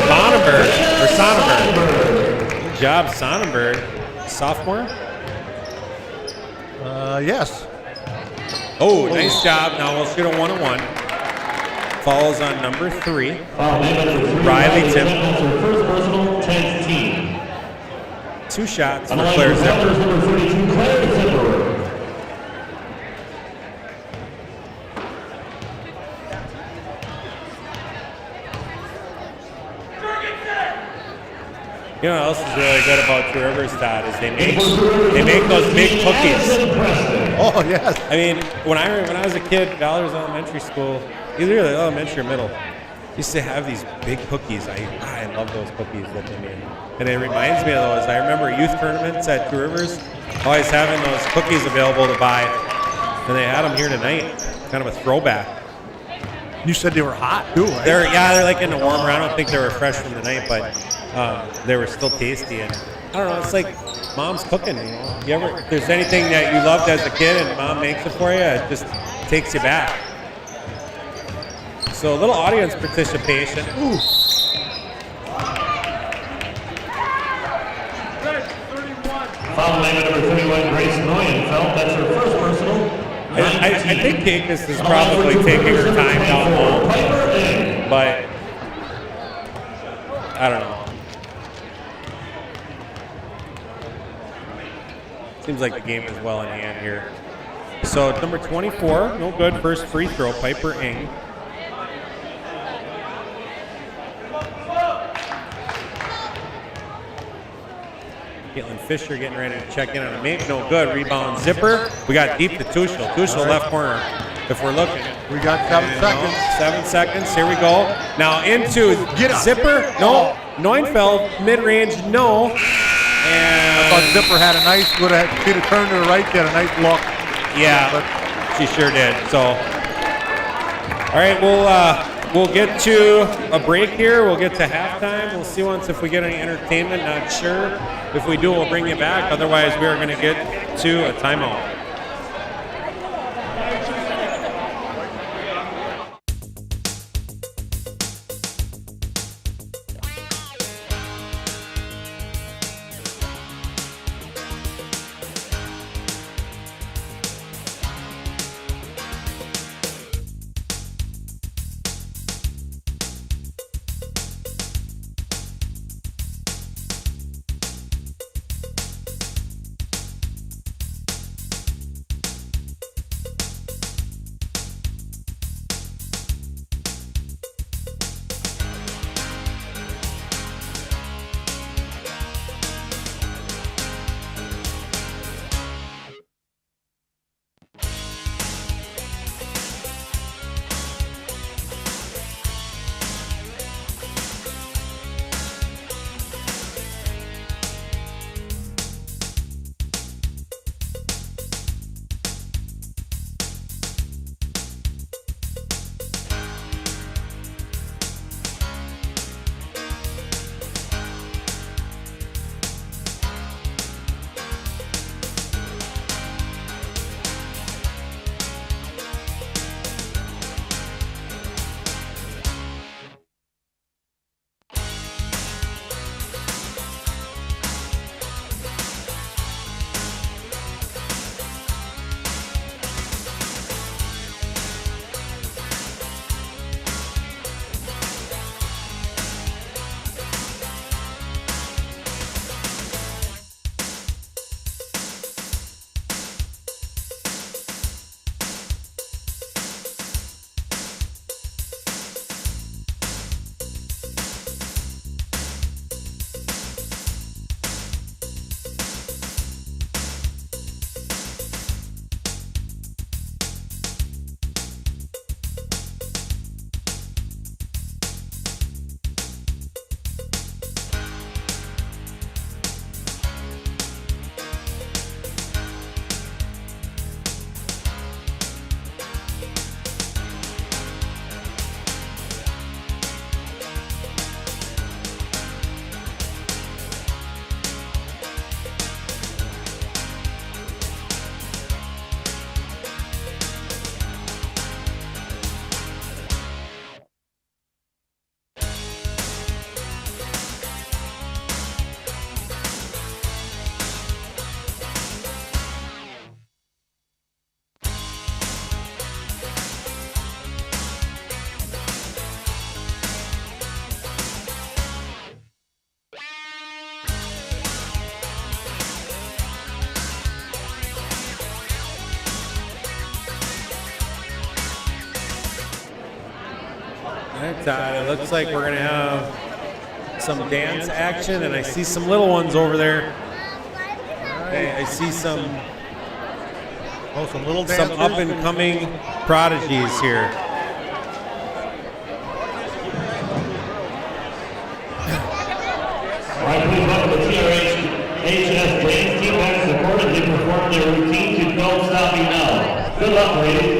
[SPEAKER 2] Sonnenberg. Good job, Sonnenberg. Sophomore?
[SPEAKER 3] Yes.
[SPEAKER 2] Oh, nice job. Now we'll shoot a 1-on-1. Falls on number 3. Riley Tim. 2 shots for Claire Zipper. You know what else is really good about Two Rivers, Todd, is they make those big cookies.
[SPEAKER 3] Oh, yes.
[SPEAKER 2] I mean, when I was a kid, Valders Elementary School, either elementary or middle, used to have these big cookies. I love those cookies that they made. And it reminds me of those. I remember youth tournaments at Two Rivers, always having those cookies available to buy. And they had them here tonight, kind of a throwback.
[SPEAKER 3] You said they were hot, too, right?
[SPEAKER 2] They're like in the warmer. I don't think they were fresh from the night, but they were still tasty. And I don't know, it's like mom's cooking, you know. If there's anything that you loved as a kid and mom makes it for you, it just takes you back. So a little audience participation. Ooh.
[SPEAKER 4] Foul line number 31, Grace Neuenfeld. That's her first personal.
[SPEAKER 2] I think Kakis is probably taking her time down low, but I don't know. Seems like the game is well in hand here. So number 24, no good. First free throw, Piper Ing. Caitlin Fisher getting ready to check in on a make. No good. Rebound Zipper. We got deep to Tuchel. Tuchel left corner if we're looking.
[SPEAKER 3] We got 7 seconds.
[SPEAKER 2] 7 seconds. Here we go. Now into Zipper. No. Neuenfeld. Mid-range. No. And
[SPEAKER 3] I thought Zipper had a nice, she'd have turned to the right, she had a nice look.
[SPEAKER 2] Yeah, but she sure did. So, all right, we'll get to a break here. We'll get to halftime. We'll see if we get any entertainment. Not sure. If we do, we'll bring you back. Otherwise, we are going to get to a timeout. right, Todd, it looks like we're going to have some dance action, and I see some little ones over there. I see some up-and-coming prodigies here.
[SPEAKER 4] All right, please welcome the TRH-HS James team back to the court as they perform their routine to Don't Stop Me Now. Good luck, ladies.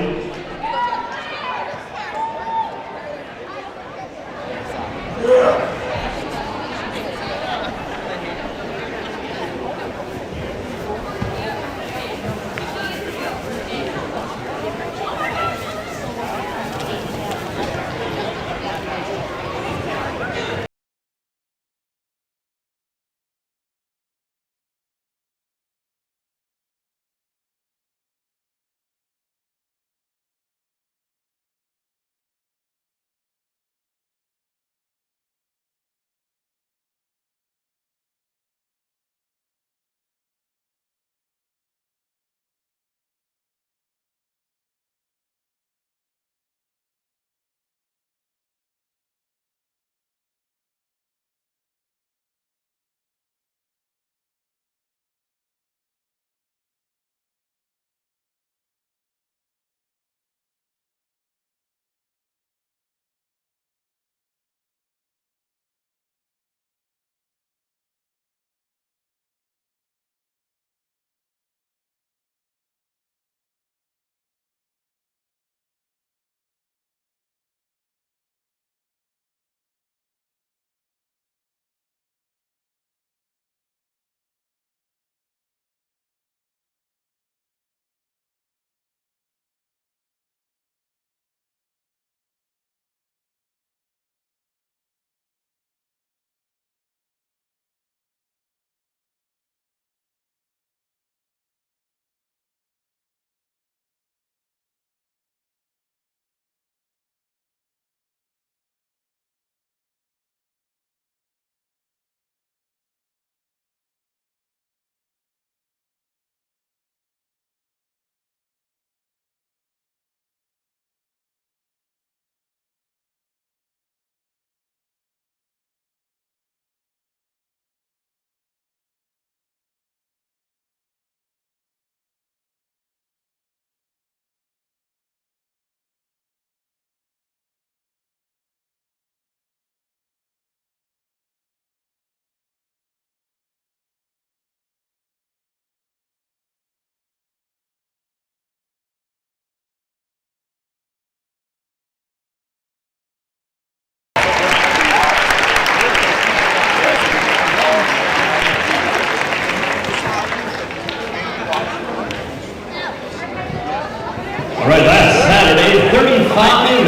[SPEAKER 4] All right, last Saturday, 35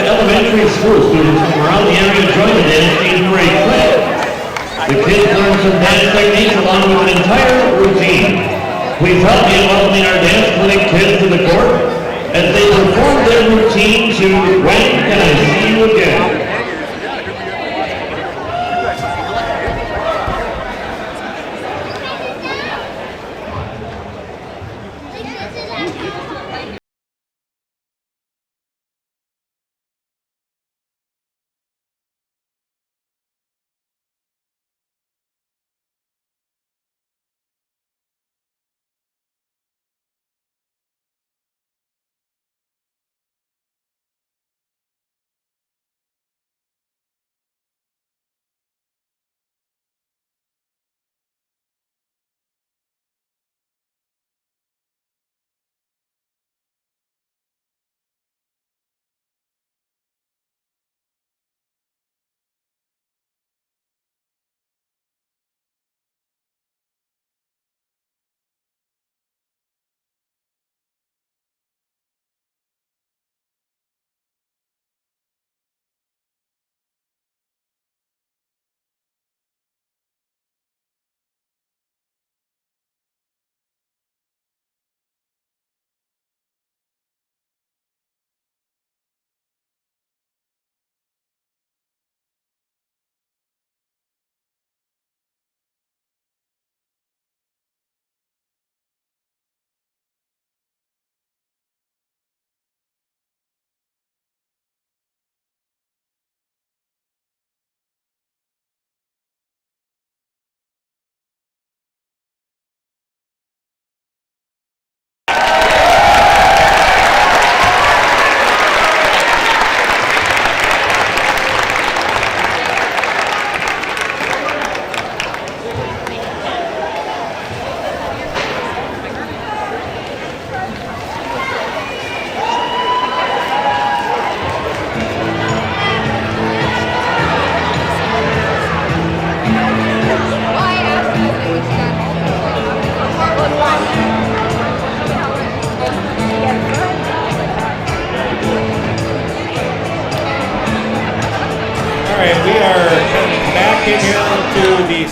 [SPEAKER 4] elementary school students from around the area joined the dance team for a clinic. The kids learned some dance techniques along with an entire routine. Please help me in welcoming our dance clinic kids to the court as they perform their routine to When Can I See You Again?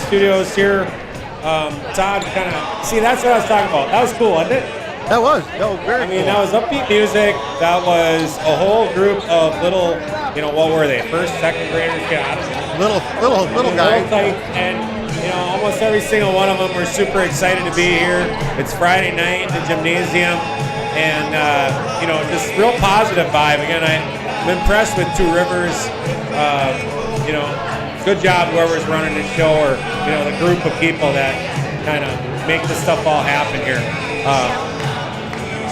[SPEAKER 2] studios here. Todd, kind of see, that's what I was talking about. That was cool, wasn't it?
[SPEAKER 3] That was very cool.
[SPEAKER 2] That was upbeat music. That was a whole group of little, what were they? First, second graders,
[SPEAKER 3] Little guys.
[SPEAKER 2] And almost every single one of them were super excited to be here. It's Friday night in the gymnasium, and just real positive vibe. Again, I'm impressed with Two Rivers. Good job whoever's running the show, or the group of people that kind of make this stuff all happen here.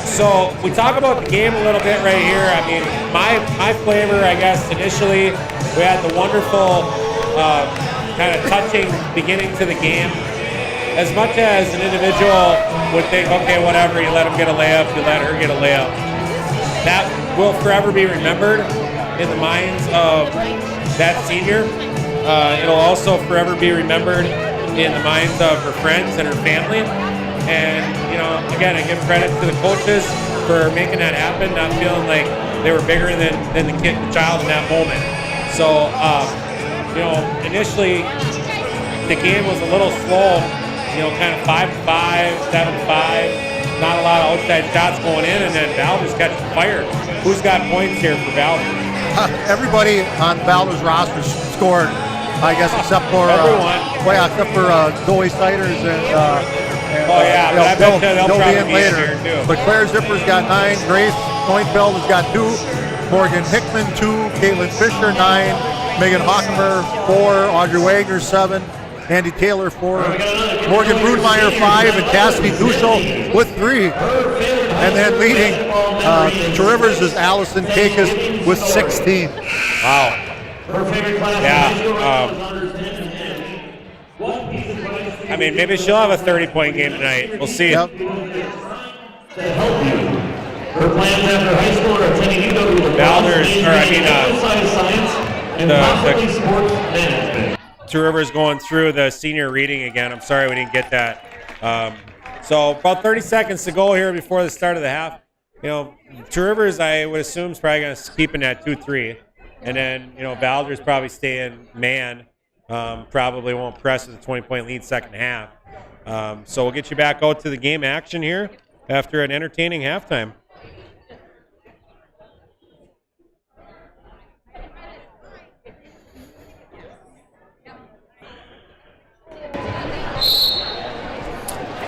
[SPEAKER 2] So we talk about the game a little bit right here. I mean, my flavor, I guess, initially, we had the wonderful kind of touching beginning to the game. As much as an individual would think, okay, whatever, you let him get a layup, you let her get a layup. That will forever be remembered in the minds of that senior. It'll also forever be remembered in the minds of her friends and her family. And, again, I give credit to the coaches for making that happen, not feeling like they were bigger than the child in that moment. So, initially, the game was a little slow, kind of 5-5, 7-5, not a lot of outside shots going in, and then Valders catching fire. Who's got points here for Valders?
[SPEAKER 3] Everybody on Valders roster scored, I guess, except for
[SPEAKER 2] everyone.
[SPEAKER 3] Except for Zoe Siders and
[SPEAKER 2] but I bet they'll
[SPEAKER 3] be
[SPEAKER 2] probably
[SPEAKER 3] in
[SPEAKER 2] be
[SPEAKER 3] later.
[SPEAKER 2] in here too.
[SPEAKER 3] But Claire Zipper's got 9, Grace Neufeld has got 2, Morgan Hickman 2, Caitlin Fisher 9, Megan Hockemer 4, Audrey Wagner 7, Andy Taylor 4, Morgan Brunmeyer 5, and Cassidy Duschel with 3. And then leading Two Rivers is Allison Kakis with 16.
[SPEAKER 2] Wow. Maybe she'll have a 30-point game tonight. We'll see.
[SPEAKER 3] Yep.
[SPEAKER 4] To help you. Her plans after high school are attending UW
[SPEAKER 2] Valders,
[SPEAKER 4] science and possibly sports management.
[SPEAKER 2] Two Rivers going through the senior reading again. I'm sorry we didn't get that. So about 30 seconds to go here before the start of the half. Two Rivers, I would assume, is probably going to keep in that 2-3. And then, Valders probably staying man. Probably won't press with a 20-point lead second half. So we'll get you back out to the game action here after an entertaining halftime.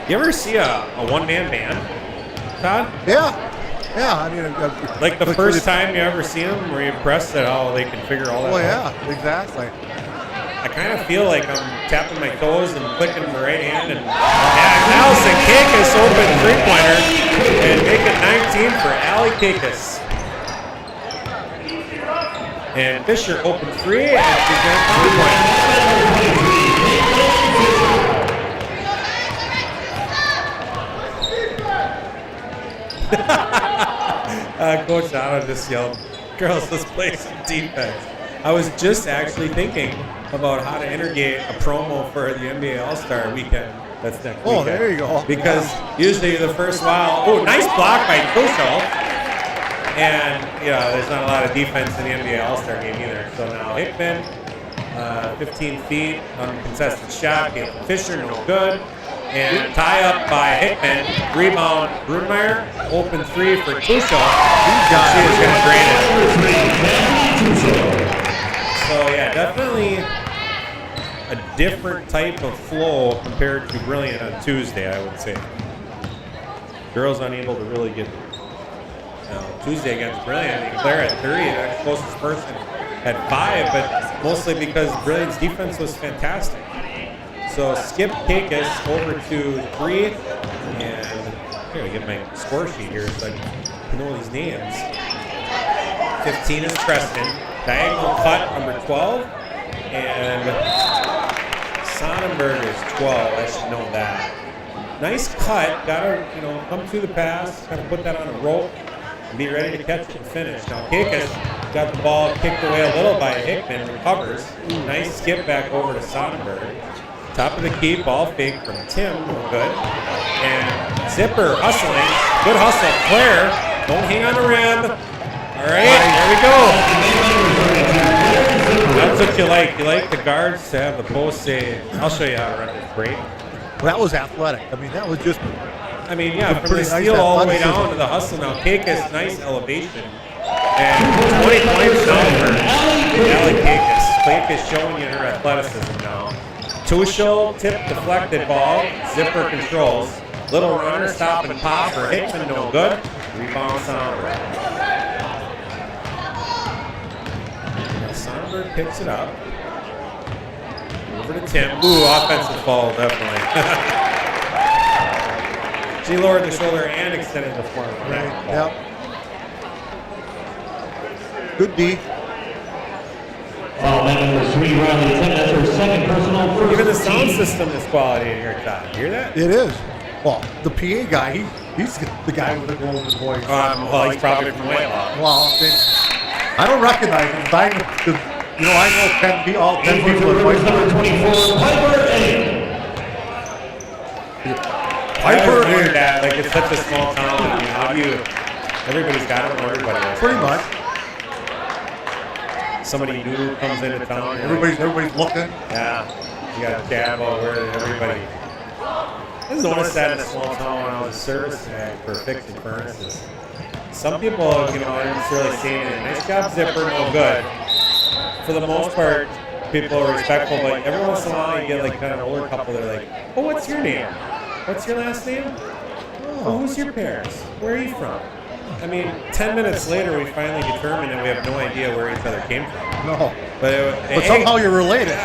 [SPEAKER 2] You ever see a one-man band, Todd?
[SPEAKER 3] Yeah.
[SPEAKER 2] Like the first time you ever see them, were you impressed at how they can figure all that out?
[SPEAKER 3] Oh, yeah, exactly.
[SPEAKER 2] I kind of feel like I'm tapping my toes and clicking the right hand. And Allison Kakis open three-pointer and make it 19 for Allie Kakis. And Fisher open 3, and she's going to three-point. Coach Otto just yelled, "Girls, let's play some defense." I was just actually thinking about how to integrate a promo for the NBA All-Star weekend. That's next weekend.
[SPEAKER 3] Oh, there you go.
[SPEAKER 2] Because usually the first while, nice block by Kushel. And, there's not a lot of defense in the NBA All-Star game either. So now Hickman, 15 feet, uncontested shot. Caitlin Fisher, no good. And tie up by Hickman. Rebound, Brunmeyer. Open 3 for Kushel. She is going to drain it. So, definitely a different type of flow compared to Brilliant on Tuesday, I would say. Girls unable to really get Tuesday against Brilliant. Claire at 30, the closest person at 5, but mostly because Brilliant's defense was fantastic. So Skip Kakis over to 3, and I gotta get my score sheet here so I can know these names. 15 is Preston. Diagonal cut, number 12. And Sonnenberg is 12. I should know that. Nice cut. Got to, come through the pass, kind of put that on a rope, and be ready to catch it and finish. Now, Kakis got the ball kicked away a little by Hickman, recovers. Nice skip back over to Sonnenberg. Top of the key, ball fake from Tim, no good. And Zipper hustling. Good hustle. Claire, don't hang on the rim. All right, there we go. That's what you like. You like the guards to have the post say, I'll show you how to run this break.
[SPEAKER 3] Well, that was athletic. I mean, that was just.
[SPEAKER 2] I mean, yeah, from the
[SPEAKER 3] pretty nice
[SPEAKER 2] steal all the way
[SPEAKER 3] athleticism.
[SPEAKER 2] down to the hustle now. Kekas, nice elevation. And 20 points now for Allie Kekas. Kekas showing you her athleticism now. Tuchel, tip deflected ball. Zipper controls. Little runner, stop and pop for Hickman, no good. Rebound Sonberg. Sonberg picks it up. Over to Tim. Ooh, offensive foul, definitely. She lowered the shoulder and extended the form.
[SPEAKER 3] Right. Yep. Good D.
[SPEAKER 4] Foul man number 3, Riley Tim. That's her second personal. First
[SPEAKER 2] Even the sound
[SPEAKER 4] team.
[SPEAKER 2] system is quality in here, Todd. You hear that?
[SPEAKER 3] It is. Well, the PA guy, he's the guy with the golden voice.
[SPEAKER 2] Well, he's probably from Whitelaw.
[SPEAKER 3] Well, I don't recognize him. I know 10 all 10 people
[SPEAKER 4] Two
[SPEAKER 3] in
[SPEAKER 4] Rivers number
[SPEAKER 3] Whitelaw.
[SPEAKER 4] 24, Piper Eddie.
[SPEAKER 2] I always wondered that. Like, it's such a small town. I mean, how do you... Everybody's got it. Everybody knows.
[SPEAKER 3] Pretty much.
[SPEAKER 2] Somebody new comes into town.
[SPEAKER 3] Everybody's looking.
[SPEAKER 2] Yeah. You got a dab over everybody. I noticed that in a small town when I was service tech for fixing furnaces. Some people, aren't necessarily saying it. Nice job, Zipper, no good. For the most part, people are respectful, but every once in a while you get like kind of an older couple that are like, oh, what's your name? What's your last name? Oh, who's your parents? Where are you from? I mean, 10 minutes later, we finally determined that we have no idea where each other came from.
[SPEAKER 3] No.
[SPEAKER 2] But
[SPEAKER 3] Somehow you're related.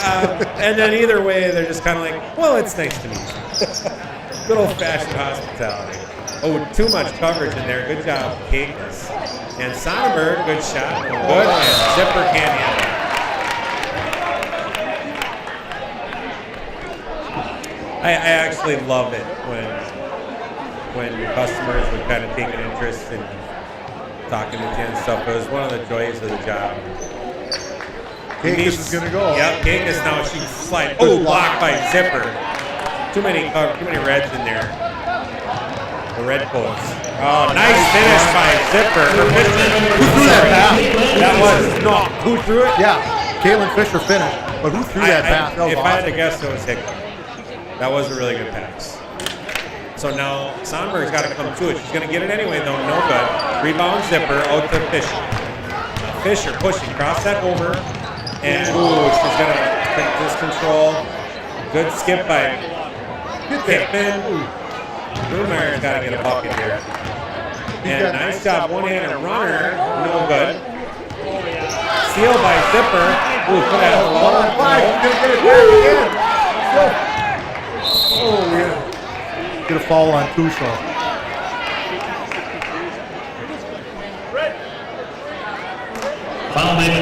[SPEAKER 2] and then either way, they're just kind of like, well, it's nice to meet you. Good old-fashioned hospitality. Oh, too much coverage in there. Good job, Kekas. And Sonberg, good shot. No good. And Zipper can't handle it. I actually love it when customers would kind of take an interest in talking to you and stuff. It was one of the joys of the job.
[SPEAKER 3] Kekas is going to go.
[SPEAKER 2] Yep, Kekas now she slide. Oh, blocked by Zipper. Too many reds in there. The red posts. Oh, nice finish by Zipper.
[SPEAKER 3] Who threw that pass?
[SPEAKER 2] That was who threw it?
[SPEAKER 3] Yeah, Caitlin Fisher finished. But who threw that pass? That was
[SPEAKER 2] If I had to
[SPEAKER 3] awesome.
[SPEAKER 2] guess, it was Hickman. That was a really good pass. So now Sonberg's got to come to it. She's going to get it anyway, though. No good. Rebound Zipper out to Fisher. Now Fisher pushing, cross that over. And she's going to take this control. Good skip by Hickman. Brumeyer's got to get a bucket here. And nice job, one-handed runner. No good. Steal by Zipper. Ooh, put out a
[SPEAKER 3] 1-on-5. He's going to get it back again. Oh, yeah. Get a foul on Tuchel.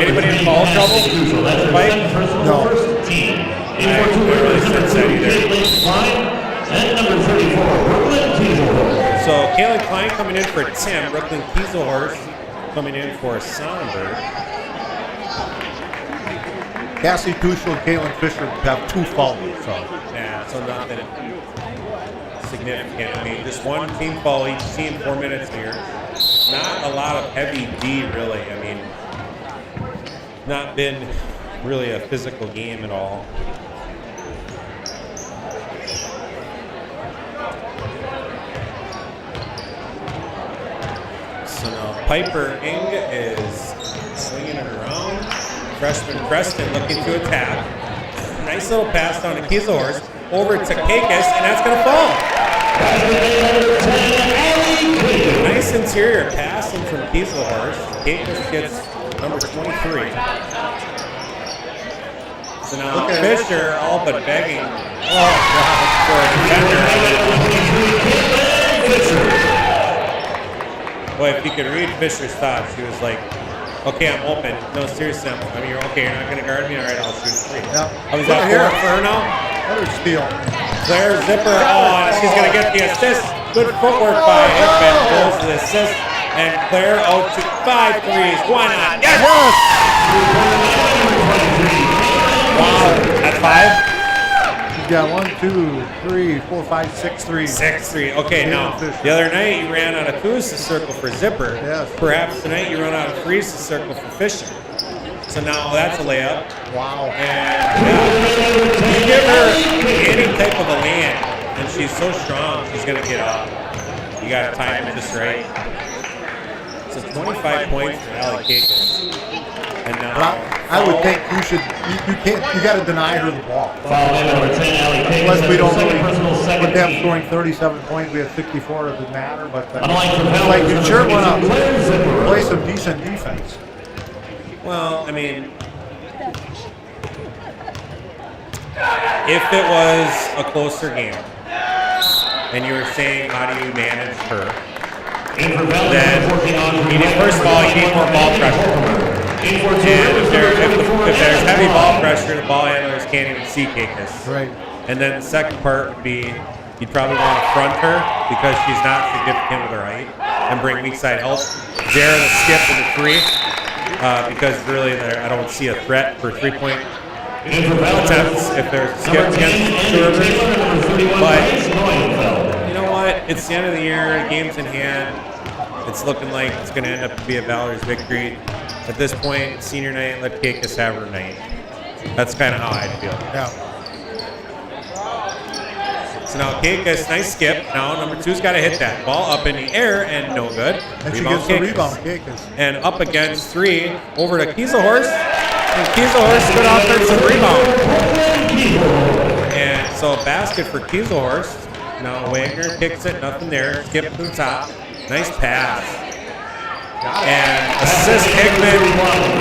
[SPEAKER 2] Anybody in foul trouble? Fight?
[SPEAKER 3] No.
[SPEAKER 4] First team.
[SPEAKER 2] I really shouldn't say either.
[SPEAKER 4] And number 34, Brooklyn Kieselhorst.
[SPEAKER 2] So Kaylin Klein coming in for Tim. Brooklyn Kieselhorst coming in for Sonberg.
[SPEAKER 3] Cassie Tuchel and Caitlin Fisher have 2 fouls. So.
[SPEAKER 2] Yeah, so nothing significant. I mean, just one team foul each team, 4 minutes here. Not a lot of heavy D, really. I mean, not been really a physical game at all. So now Piper Ing is swinging it around. Freshman Preston looking to attack. Nice little pass down to Kieselhorst. Over to Kekas, and that's going to fall. Nice interior passing from Kieselhorst. Kekas gets number 23. So now Fisher all but begging for a defender. Boy, if you could read Fisher's thoughts, she was like, okay, I'm open. No, seriously, you're okay, you're not going to guard me? All right, I'll shoot 3.
[SPEAKER 3] Yeah.
[SPEAKER 2] Oh, is that for her now?
[SPEAKER 3] Another steal.
[SPEAKER 2] Claire Zipper on. She's going to get the assist. Good footwork by Hickman. Goes to the assist. And Claire out to 5 threes. Why not? Yes! Wow. That's 5?
[SPEAKER 3] She's got 1, 2, 3, 4, 5, 6 threes.
[SPEAKER 2] 6 3. Okay, now, the other night you ran out of 2s to circle for Zipper.
[SPEAKER 3] Yes.
[SPEAKER 2] Perhaps tonight you run out of 3s to circle for Fisher. So now that's a layup.
[SPEAKER 3] Wow.
[SPEAKER 2] And you give her any type of a land, and she's so strong, she's going to get up. You got to time it just right. So 25 points for Allie Kakis. And now
[SPEAKER 3] I would think you got to deny her the ball.
[SPEAKER 4] Foul in number 10, Allie Kakis.
[SPEAKER 3] Unless we don't
[SPEAKER 4] Second
[SPEAKER 3] really,
[SPEAKER 4] personal, second
[SPEAKER 3] with them
[SPEAKER 4] team.
[SPEAKER 3] scoring 37 points, we had 64, it doesn't matter, but
[SPEAKER 4] Unlike the
[SPEAKER 3] it's like you
[SPEAKER 4] Valders,
[SPEAKER 3] sure want to
[SPEAKER 4] Claire Zipper.
[SPEAKER 3] play some decent defense.
[SPEAKER 2] well, I mean, if it was a closer game, and you were saying how do you manage her, then first of all, you need more ball pressure. And if there's heavy ball pressure, the ball handlers can't even see Kakis.
[SPEAKER 3] Right.
[SPEAKER 2] And then the second part would be you'd probably want to front her because she's not significant with her height and bring weak side help. Dare to skip with the three because really I don't see a threat for 3-point attempts if there's a skip against Two Rivers. But you know what? It's the end of the year, game's in hand. It's looking like it's going to end up to be a Valders victory. At this point, senior night, let Kakis have her night. That's kind of how I feel.
[SPEAKER 3] Yeah.
[SPEAKER 2] So now Kakis, nice skip. Now number two's got to hit that ball up in the air and no good.
[SPEAKER 3] And she gets the rebound, Kakis.
[SPEAKER 2] And up against three, over to Kieselhorst. And Kieselhorst good offensive rebound. And so a basket for Kieselhorst. Now Wagner kicks it, nothing there. Skip to the top. Nice pass. And assist Hickman,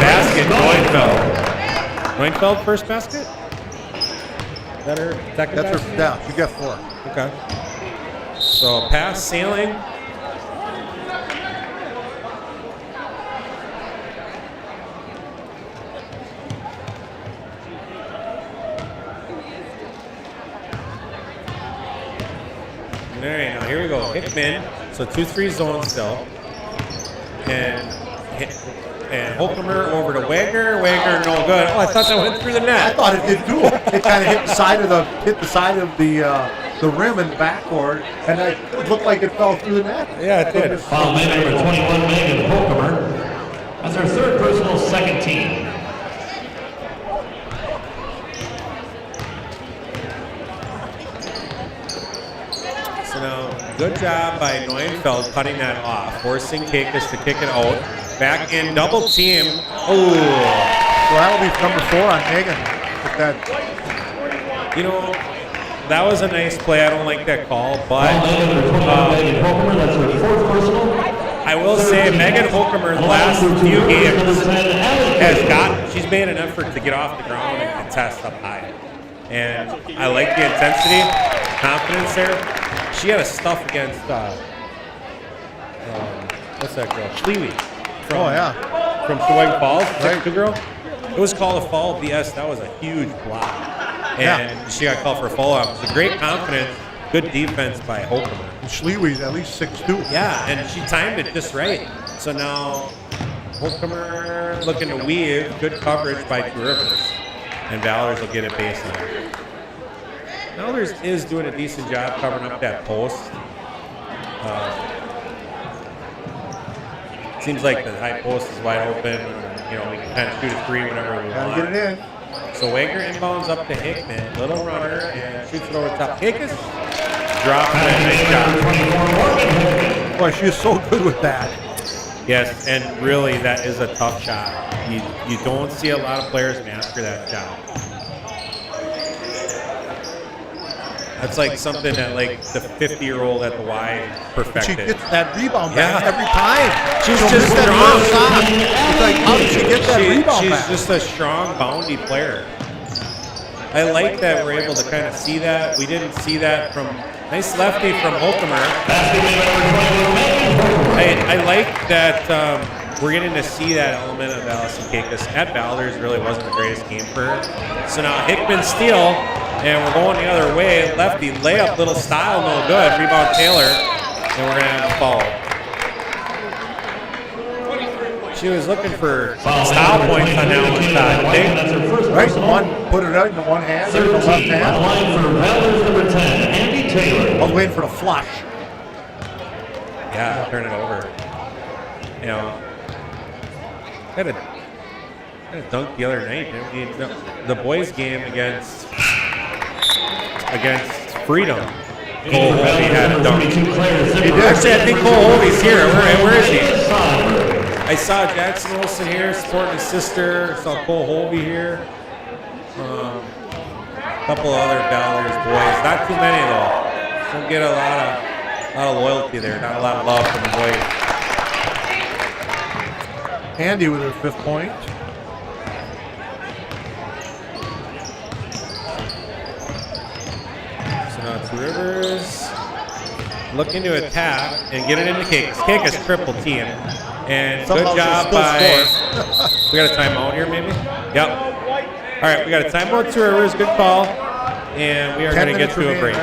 [SPEAKER 2] basket, Neufeld. Neufeld first basket? Is that her second
[SPEAKER 3] That's
[SPEAKER 2] basket?
[SPEAKER 3] her, yeah, she got 4.
[SPEAKER 2] Okay. So pass sailing. All right, now here we go. Hickman. So 2-3 zone still. And Holcomer over to Wagner. Wagner, no good. Oh, I thought that went through the
[SPEAKER 3] I
[SPEAKER 2] net.
[SPEAKER 3] thought it did too. It kind of hit the side of the rim in the backboard, and it looked like it fell through the net.
[SPEAKER 2] Yeah, it did.
[SPEAKER 4] Foul man number 21, Megan Holcomer. That's her third personal, second team.
[SPEAKER 2] So now, good job by Neufeld cutting that off, forcing Kakis to kick it out. Back in double team. Oh,
[SPEAKER 3] So that'll be number 4 on Megan. With that.
[SPEAKER 2] you know, that was a nice play. I don't like that call, but
[SPEAKER 4] Foul man number 21, Megan Holcomer. That's her fourth personal.
[SPEAKER 2] I will say Megan Holcomer in the last few games she's made an effort to get off the ground and contest up high. And I like the intensity, confidence there. She had a stuff against, what's that girl? Schlewy. From Sheboygan Falls,
[SPEAKER 3] Right.
[SPEAKER 2] the girl. It was called a foul BS. That was a huge block. And she got called for a foul. It was a great confidence, good defense by Holcomer.
[SPEAKER 3] Schlewy's at least 6'2".
[SPEAKER 2] Yeah, and she timed it just right. So now Holcomer looking to weave, good coverage by Two Rivers. And Valders will get a baseline. Valders is doing a decent job covering up that post. Seems like the high post is wide open. You know, we can kind of shoot a three whenever we
[SPEAKER 3] Gotta
[SPEAKER 2] want.
[SPEAKER 3] get it in.
[SPEAKER 2] So Wagner inbounds up to Hickman, little runner, and shoots it over the top. Kakis drops it. Nice job.
[SPEAKER 3] Boy, she is so good with that.
[SPEAKER 2] Yes, and really that is a tough shot. You don't see a lot of players master that shot. That's like something that like the 50-year-old at the Y
[SPEAKER 3] She
[SPEAKER 2] perfected.
[SPEAKER 3] gets that rebound back
[SPEAKER 2] Yeah.
[SPEAKER 3] every time.
[SPEAKER 2] She's
[SPEAKER 3] She'll
[SPEAKER 2] just
[SPEAKER 3] miss that
[SPEAKER 2] strong.
[SPEAKER 3] first shot. It's like, how did she get that rebound
[SPEAKER 2] She's
[SPEAKER 3] back?
[SPEAKER 2] just a strong, boundy player. I like that we're able to kind of see that. We didn't see that from nice lefty from Holcomer. I like that we're getting to see that element of Allison Kakis. At Valders really wasn't the greatest game for her. So now Hickman steal, and we're going the other way. Lefty layup, little style, no good. Rebound Taylor, and we're gonna have a foul. She was looking for style points on that one, Todd.
[SPEAKER 3] Right, put it out in the one hand, in the left
[SPEAKER 4] On the
[SPEAKER 3] hand.
[SPEAKER 4] line for Valders number 10, Andy Taylor.
[SPEAKER 3] I was waiting for the flush.
[SPEAKER 2] Yeah, turn it over. You know, Dunked the other night. I mean, the boys' game against Freedom. Cole Hovey had a dunk. Actually, I think Cole Hovey's here. Where is he? I saw Jackson Olsen here supporting his sister. I saw Cole Hovey here. A couple of other Valders boys. Not too many though. Don't get a lot of loyalty there. Not a lot of love from the boys.
[SPEAKER 3] Andy with her 5th point.
[SPEAKER 2] So now Two Rivers looking to attack and get it into Caicus. Caicus triple team. And good job by. We got a timeout here, maybe? Yep. All right, we got a timeout. Two Rivers, good call. And we are going to get to a break.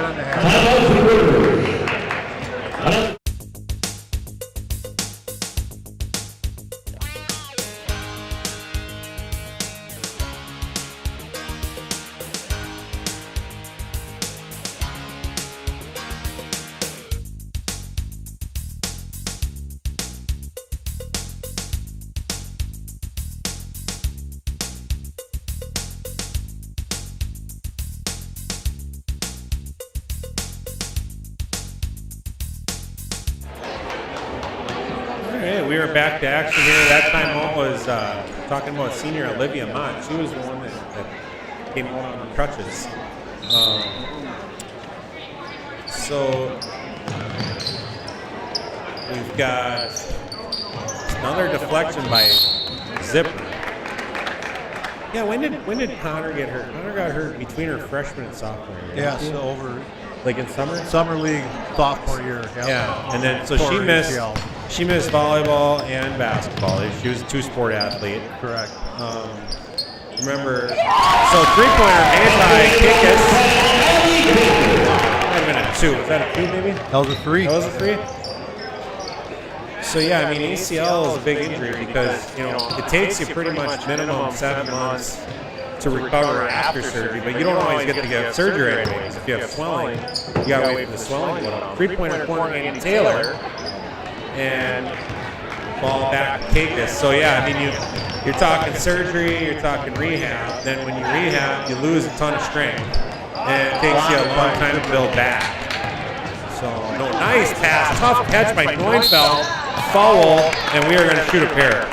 [SPEAKER 2] We are back to action here. That time I was talking about senior Olivia Mott. She was the one that came out on crutches. So we've got another deflection by Zipper. Yeah, when did Connor get hurt? Connor got hurt between her freshman and sophomore year.
[SPEAKER 3] Yeah, so over
[SPEAKER 2] like in summer
[SPEAKER 3] league sophomore year.
[SPEAKER 2] Yeah, and then so she missed volleyball and basketball. She was a 2-sport athlete.
[SPEAKER 3] Correct.
[SPEAKER 2] Remember, so 3-pointer made by Caicus. Might have been a 2. Was that a 2 maybe?
[SPEAKER 3] That was a 3.
[SPEAKER 2] That was a 3? So yeah, I mean ACL is a big injury because it takes you pretty much minimum 7 months to recover after surgery, but you don't always get to get surgery anyways. If you have swelling, you gotta wait for the swelling to go down. 3-pointer corner in Taylor and ball back to Caicus. So yeah, I mean you're talking surgery, you're talking rehab. Then when you rehab, you lose a ton of strength, and it takes you a long time to build back. So no, nice pass, tough catch by Neufeld, foul, and we are going to shoot a pair.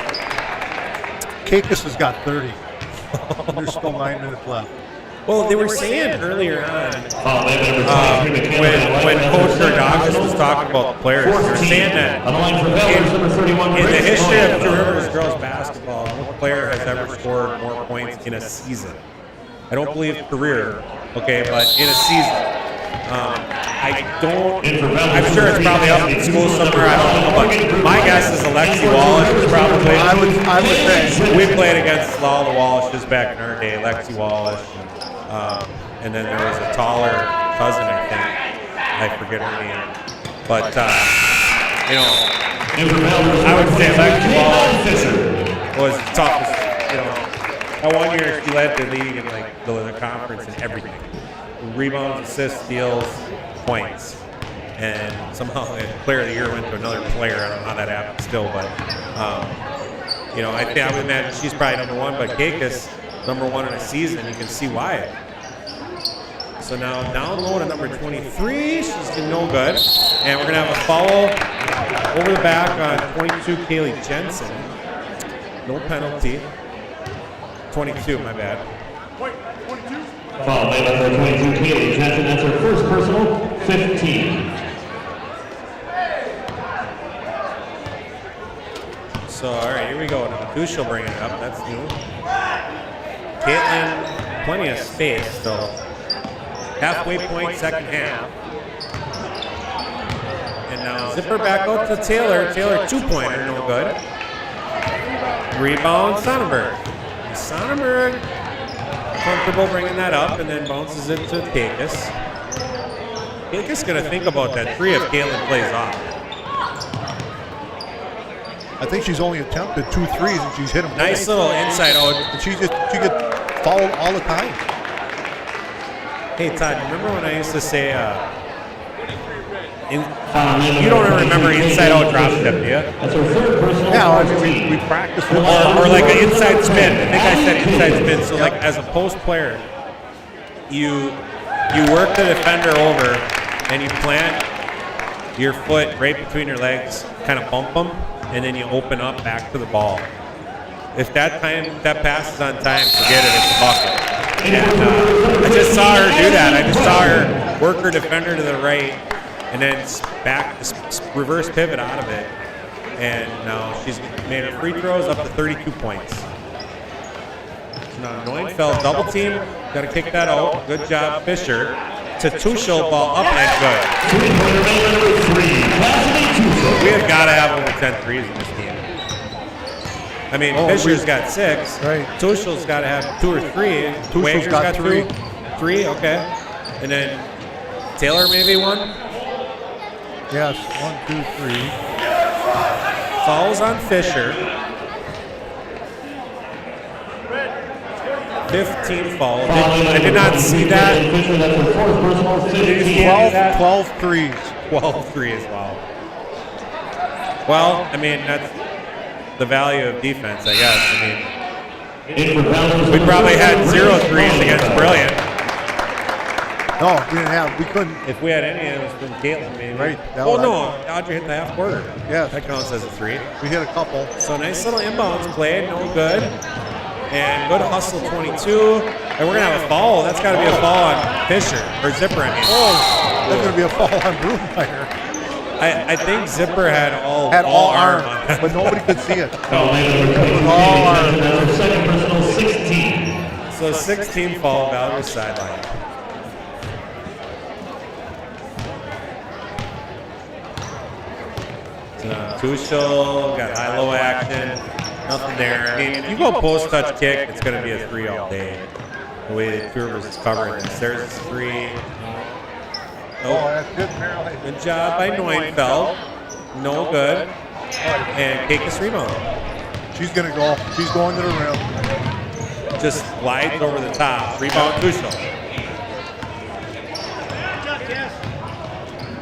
[SPEAKER 3] Caicus has got 30. There's still 9 minutes left.
[SPEAKER 2] Well, they were saying earlier on when Coach Gardagis was talking about the players, they were saying that in the history of Two Rivers Girls Basketball, no player has ever scored more points in a season. I don't believe career, okay, but in a season. I'm sure it's probably up in school somewhere, I don't know, but my guess is Alexi Wallace was probably.
[SPEAKER 3] I would say.
[SPEAKER 2] We played against all the Wallishes back in our day, Alexi Wallace. And then there was a taller cousin, I think. I forget her name. But, I would say Alexi Wallace was the toughest, That 1 year she led the league in the conference and everything. Rebounds, assists, steals, points. And somehow the player of the year went to another player. I don't know how that happened still, but I would imagine she's probably number 1, but Caicus, number 1 in a season, you can see why. So now down low to number 23, she's been no good. And we're gonna have a foul over the back on 22, Kaylee Jensen. No penalty. 22, my bad.
[SPEAKER 4] Foul made by 22, Kaylee Jensen. That's her first personal, 15.
[SPEAKER 2] So, all right, here we go. Now, Dush will bring it up. That's new. Caitlin, plenty of space still. Halfway point, second half. And now Zipper back out to Taylor. Taylor 2-pointer, no good. Rebound, Sonnenberg. Sonnenberg comfortable bringing that up and then bounces it to Caicus. Caicus going to think about that 3 if Caitlin plays off.
[SPEAKER 3] I think she's only attempted 2 threes and she's hit them.
[SPEAKER 2] Nice little inside out.
[SPEAKER 3] And she gets fouled all the time.
[SPEAKER 2] Hey Todd, remember when I used to say You don't remember inside-out drop step, do you?
[SPEAKER 4] That's our third personal.
[SPEAKER 3] Yeah, I mean, we practiced it.
[SPEAKER 2] Or like an inside spin. I think I said inside spin. So like as a post player, you work the defender over and you plant your foot right between your legs, kind of bump them, and then you open up back to the ball. If that pass is on time, forget it. It's a bucket. And I just saw her do that. I just saw her work her defender to the right, and then reverse pivot out of it. And now she's made her free throws up to 32 points. So now Neufeld double team, got to kick that out. Good job, Fisher. To Tuchel, ball up and good. We have got to have over 10 threes in this game. I mean, Fisher's got 6.
[SPEAKER 3] Right.
[SPEAKER 2] Tuchel's got to have 2 or 3.
[SPEAKER 3] Tuchel's got 3.
[SPEAKER 2] 3, okay. And then Taylor maybe 1.
[SPEAKER 3] Yes, 1, 2, 3.
[SPEAKER 2] Fouls on Fisher. 15 fouls. I did not see that.
[SPEAKER 3] 12 threes.
[SPEAKER 2] 12 threes, wow. Well, I mean, that's the value of defense, I guess. I mean, we probably had 0 threes against Brilliant.
[SPEAKER 3] No, we couldn't.
[SPEAKER 2] If we had any, it was from Caitlin, maybe.
[SPEAKER 3] Right.
[SPEAKER 2] Oh, no, Audrey hit the half quarter.
[SPEAKER 3] Yes.
[SPEAKER 2] That counts as a 3.
[SPEAKER 3] We hit a couple.
[SPEAKER 2] So nice little inbounds played, no good. And go to hustle 22. And we're going to have a foul. That's got to be a foul on Fisher, or Zipper, I mean.
[SPEAKER 3] Oh, there's going to be a foul on Broommeyer.
[SPEAKER 2] I think Zipper had all
[SPEAKER 3] arm
[SPEAKER 2] on that.
[SPEAKER 3] but nobody could see it.
[SPEAKER 4] All arm. That's our second personal, 16.
[SPEAKER 2] So 16 foul, Valders sideline. Tuchel got high-low action, nothing there. I mean, if you go post-touch kick, it's going to be a 3 all day. The way the Two Rivers is covering this. There's a 3.
[SPEAKER 3] Oh, that's good, Marilyn.
[SPEAKER 2] Good job by Neufeld. No good. And Keika's rebound.
[SPEAKER 3] She's going to go. She's going to the rim.
[SPEAKER 2] Just glides over the top. Rebound Tuchel.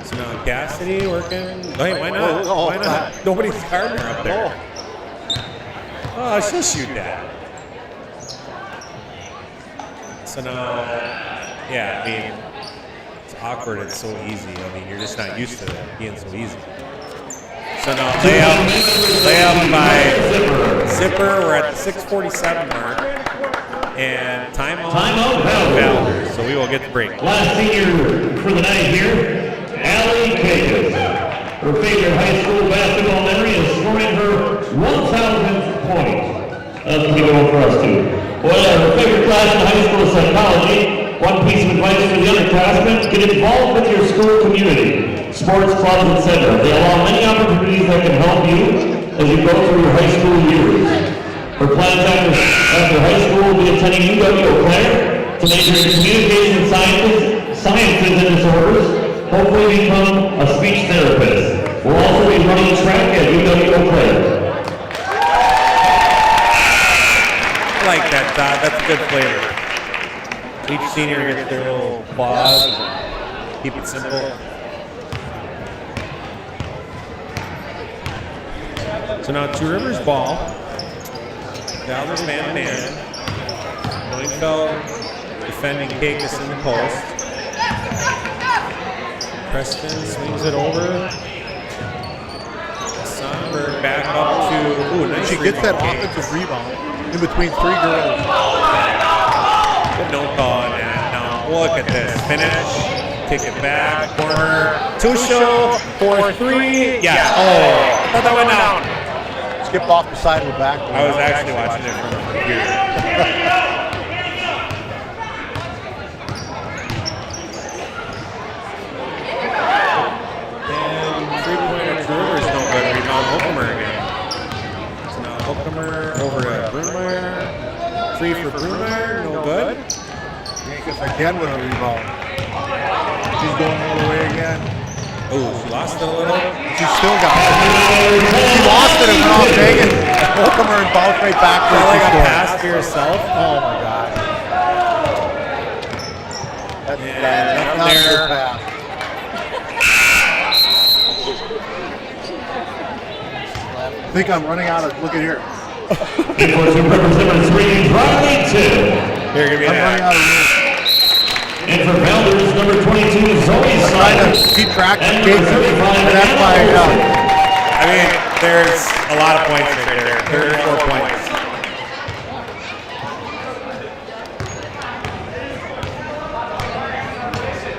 [SPEAKER 2] So now Cassidy working. Hey, why not? Why not? Nobody's guarding her up there. Oh, she'll shoot that. So now, yeah, I mean, it's awkward. It's so easy. I mean, you're just not used to that being so easy. So now layup by Zipper. We're at the 6:47 mark. And timeout Valders. So we will get the break.
[SPEAKER 4] Last senior for the night here, Allie Kagan. Her favorite high school basketball memory is scoring her 1,000th point. That's pretty good one for us too. Well, her favorite class in high school is psychology. One piece of advice for the underclassmen: get involved with your school community, sports clubs, etc. They allow many opportunities that can help you as you go through your high school years. Her plans after high school will be attending UW-Eau Claire to major in communication sciences and disorders, hopefully become a speech therapist. We'll also be running track at UW-Eau Claire.
[SPEAKER 2] I like that, Todd. That's a good flavor. Each senior gets their little applause. Keep it simple. So now Two Rivers ball. Valders man-to-man. Neufeld defending Kekas in the post. Preston swings it over. Sonberg back up to, ooh, nice.
[SPEAKER 3] She gets that offensive rebound in between 3 girls.
[SPEAKER 2] Good no call on that. Now look at this. Finish. Take it back. Corner. Tuchel for 3. Yeah. Oh. Thought that went down.
[SPEAKER 3] Skipped off the side of the back.
[SPEAKER 2] I was actually watching it from the computer. And 3-pointer Two Rivers no good. Rebound Hookmer again. So now Hookmer over to Broommeyer. 3 for Broommeyer, no good.
[SPEAKER 3] Yankees again with a rebound. She's going all the way again.
[SPEAKER 2] Oh, she lost it a little.
[SPEAKER 3] She still got it. She lost it and went off Megan. Hookmer and bounced right back to her.
[SPEAKER 2] Like a pass to yourself.
[SPEAKER 3] Oh my God. That's not a good pass. think I'm running out of. Look at here.
[SPEAKER 4] Equal Two Rivers number 3, Riley 2.
[SPEAKER 2] Here, give me
[SPEAKER 3] I'm running out
[SPEAKER 2] that.
[SPEAKER 3] of room.
[SPEAKER 4] And for Valders number 22, Zoe
[SPEAKER 3] I'm trying to
[SPEAKER 4] Simon.
[SPEAKER 3] keep track of
[SPEAKER 4] And
[SPEAKER 3] Kate.
[SPEAKER 4] number 35,
[SPEAKER 3] And that's my.
[SPEAKER 2] I mean, there's a lot of points right there. 34 points.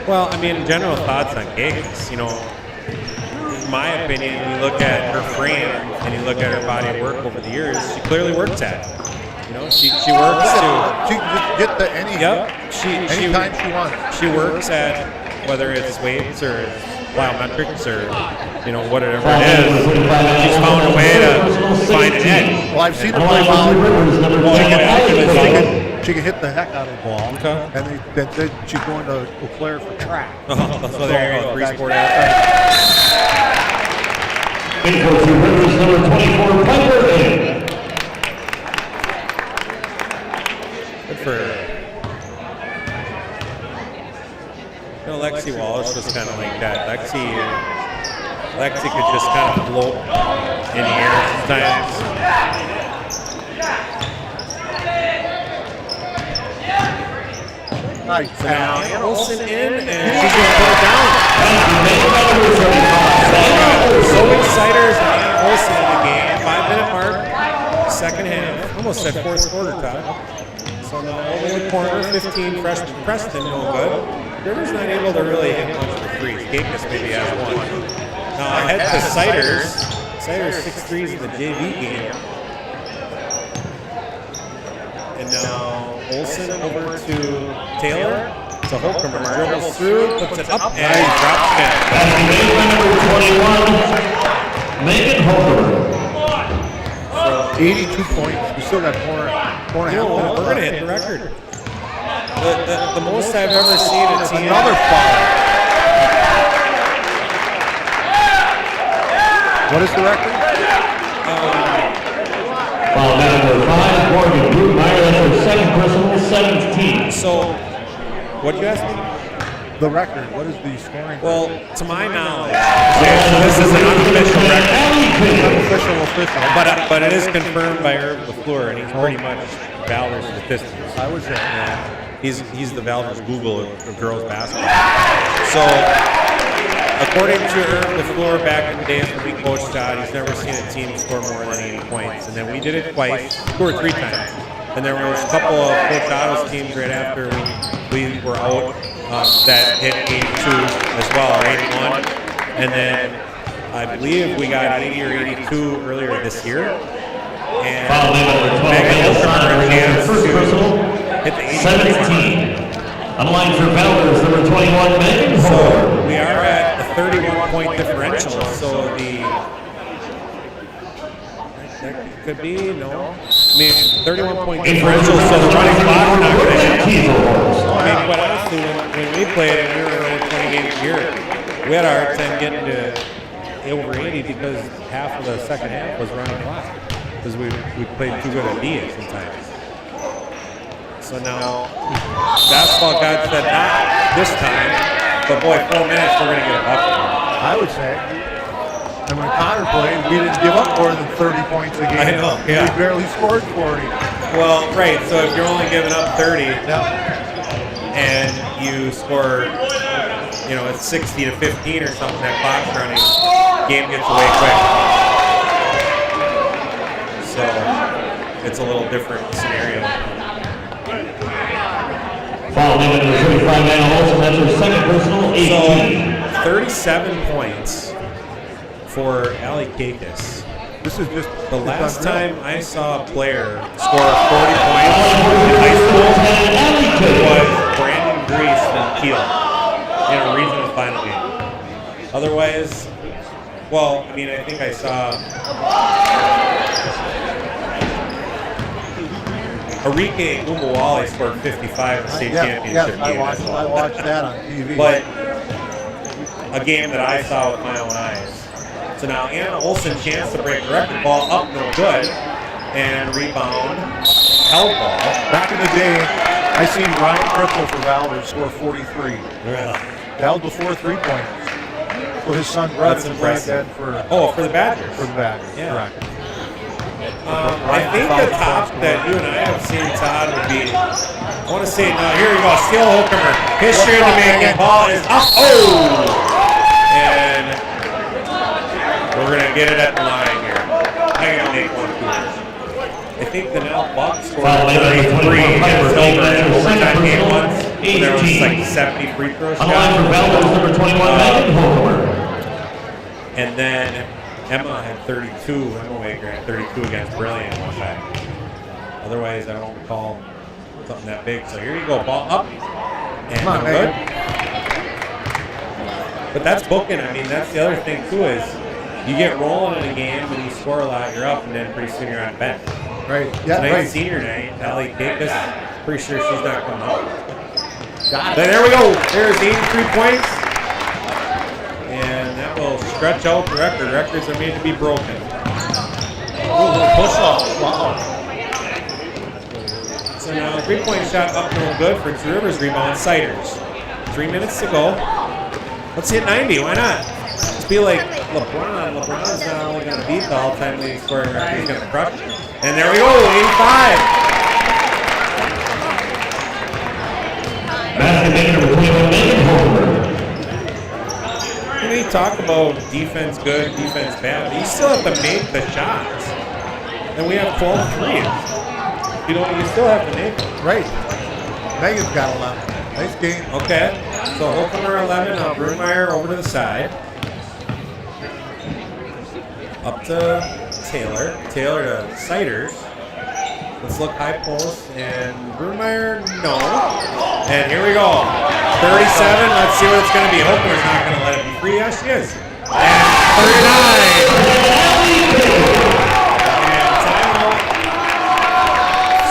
[SPEAKER 2] Well, I mean, general thoughts on Gates. You know, in my opinion, you look at her frame and you look at her body of work over the years, she clearly works at it. You know, she works to.
[SPEAKER 3] She can just get to any.
[SPEAKER 2] Yep.
[SPEAKER 3] Anytime she wants.
[SPEAKER 2] She works at whether it's weights or plyometrics or, you know, whatever it is. She's found a way to find an edge.
[SPEAKER 3] Well, I've seen her play volleyball. She can hit the heck out of the ball.
[SPEAKER 2] Okay.
[SPEAKER 3] And then she's going to Eau Claire for track.
[SPEAKER 2] So there you go, three-sport athlete.
[SPEAKER 4] Equal Two Rivers number 24, Piper in.
[SPEAKER 2] Good for her. You know, Lexi Wallace was kind of like that. Lexi could just kind of float in the air sometimes.
[SPEAKER 3] Nice.
[SPEAKER 2] So now Anna Olsen in, and she's going to put it down. Zoe Siders and Anna Olsen in the game. 5-minute mark, second half. Almost said fourth quarter, Todd. So now over the corner, 15 freshman Preston, no good. Rivers not able to really hit much for threes. Gakus maybe has one. Now ahead to Siders. Siders 6 threes in the JV game. And now Olsen over to Taylor. To Holcomber, dribbles through, puts it up, and drops it.
[SPEAKER 4] That's number 21, Megan Holcomber.
[SPEAKER 3] 82 points. We still got four and a half minutes.
[SPEAKER 2] We're going to hit the record. The most I've ever seen a team.
[SPEAKER 3] Another foul. What is the record?
[SPEAKER 4] Foul number 5, Morgan Brugmeyer. That's her second personal, 17.
[SPEAKER 2] So, what'd you ask me?
[SPEAKER 3] The record. What is the scoring?
[SPEAKER 2] Well, to my knowledge, this is an unofficial record.
[SPEAKER 3] Official.
[SPEAKER 2] But it is confirmed by Herb LaFleur, and he's pretty much Valders statistics.
[SPEAKER 3] I would say.
[SPEAKER 2] He's the Valders Google of girls basketball. So, according to Herb LaFleur back in the days when we coached Todd, he's never seen a team score more than 80 points. And then we did it twice, 2 or 3 times. And there was a couple of Coach Otto's teams right after we were out that hit 82 as well, or 81. And then I believe we got 80 or 82 earlier this year. And Megan Holcomber chance to hit the
[SPEAKER 4] 17. On the line for Valders, number 21, Megan
[SPEAKER 2] So
[SPEAKER 4] Holcomber.
[SPEAKER 2] we are at a 31-point differential. So that could be, no. I mean, 31-point differential, so the running clock is not going to hit. I mean, quite honestly, when we played and we were only 20 games a year, we had a hard time getting to over 80 because half of the second half was running clock because we played too good at D sometimes. So now, basketball God said not this time, but boy, 4 minutes we're going to get a bucket.
[SPEAKER 3] I would say. And when Connor played, we didn't give up more than 30 points a game.
[SPEAKER 2] I know, yeah.
[SPEAKER 3] We barely scored 40.
[SPEAKER 2] Well, right. So if you're only giving up 30
[SPEAKER 3] Yeah.
[SPEAKER 2] and you score, you know, it's 60 to 15 or something, that clock's running, game gets away quick. So it's a little different scenario.
[SPEAKER 4] Foul number 35, Anna Olsen. That's her second personal, 18.
[SPEAKER 2] So 37 points for Allie Kakis.
[SPEAKER 3] This is just
[SPEAKER 2] The last time I saw a player score 40 points in high school was Brandon Grease from Kiel in a regional final game. Otherwise, well, I mean, I think I saw Enrique Umawali scored 55 in the state championship
[SPEAKER 3] I
[SPEAKER 2] game.
[SPEAKER 3] watched that on TV.
[SPEAKER 2] But a game that I saw with my own eyes. So now Anna Olsen, chance to break the record, ball up, no good, and rebound, held ball.
[SPEAKER 3] Back in the day, I seen Ryan Crystal for Valders score 43. That was before 3-pointers. So his son Brett
[SPEAKER 2] That's
[SPEAKER 3] played
[SPEAKER 2] impressive.
[SPEAKER 3] that for
[SPEAKER 2] For the Badgers.
[SPEAKER 3] the Badgers.
[SPEAKER 2] Yeah.
[SPEAKER 3] Correct.
[SPEAKER 2] I think the top that you and I have seen, Todd, would be, I want to say, no, here we go, Steele Hokemer. History in the making. Ball is up. Oh! And we're going to get it at the line here. I'm going to make one too. I think the now Bucks scored 33 against Silver in overtime game once. There was like 70 free throw shots.
[SPEAKER 4] On the line for Valders, number 21, Megan Hokemer.
[SPEAKER 2] And then Emma had 32. Emma Wagner had 32 against Brilliant one time. Otherwise, I don't recall something that big. So here you go, ball up. And
[SPEAKER 3] Come on,
[SPEAKER 2] good. But that's booking. I mean, that's the other thing, too, is you get rolling in a game when you score a lot, you're up, and then pretty soon you're on the bench.
[SPEAKER 3] Right. Yeah,
[SPEAKER 2] Tonight's
[SPEAKER 3] right.
[SPEAKER 2] senior night, Allie Pickus, pretty sure she's not coming up. Got it. There we go. There's 83 points. And that will stretch out the record. Records are made to be broken.
[SPEAKER 3] Ooh, push off. Wow.
[SPEAKER 2] So now 3-point shot up no good for Two Rivers rebound. Siders. 3 minutes to go. Let's hit 90. Why not? Let's be like LeBron. LeBron's not only going to beat the all-time leading scoring record, he's going to crush it. And there we go, 85.
[SPEAKER 4] Basket maker number 21, Megan Hokemer.
[SPEAKER 2] When you talk about defense good, defense bad, but you still have to make the shots. And we have 12 threes. You still have to make them.
[SPEAKER 3] Right. Megan's got 11. Nice game.
[SPEAKER 2] Okay. So Hokemer 11, now Brunmeyer over to the side. Up to Taylor. Taylor to Siders. Let's look high post. And Brunmeyer, no. And here we go. 37. Let's see what it's going to be. Hokemer's not going to let it be free. Yes, she is. And 39. And timeout.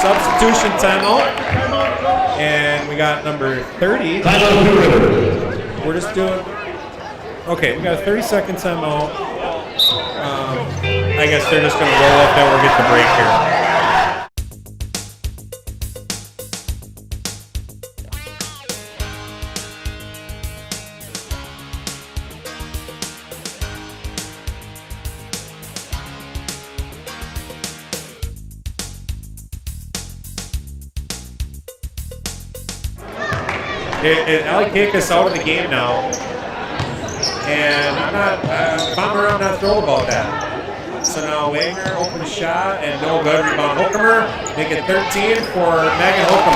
[SPEAKER 2] Substitution timeout. And we got number 30. We're just doing. Okay, we got a 30-second timeout. I guess they're just going to roll up, then we'll get the break here. Allie Kakis out of the game now. And I'm not, if I'm around, not thrilled about that. So now Wagner open the shot and no good. Rebound Hokemer. Make it 13 for Megan Hokemer.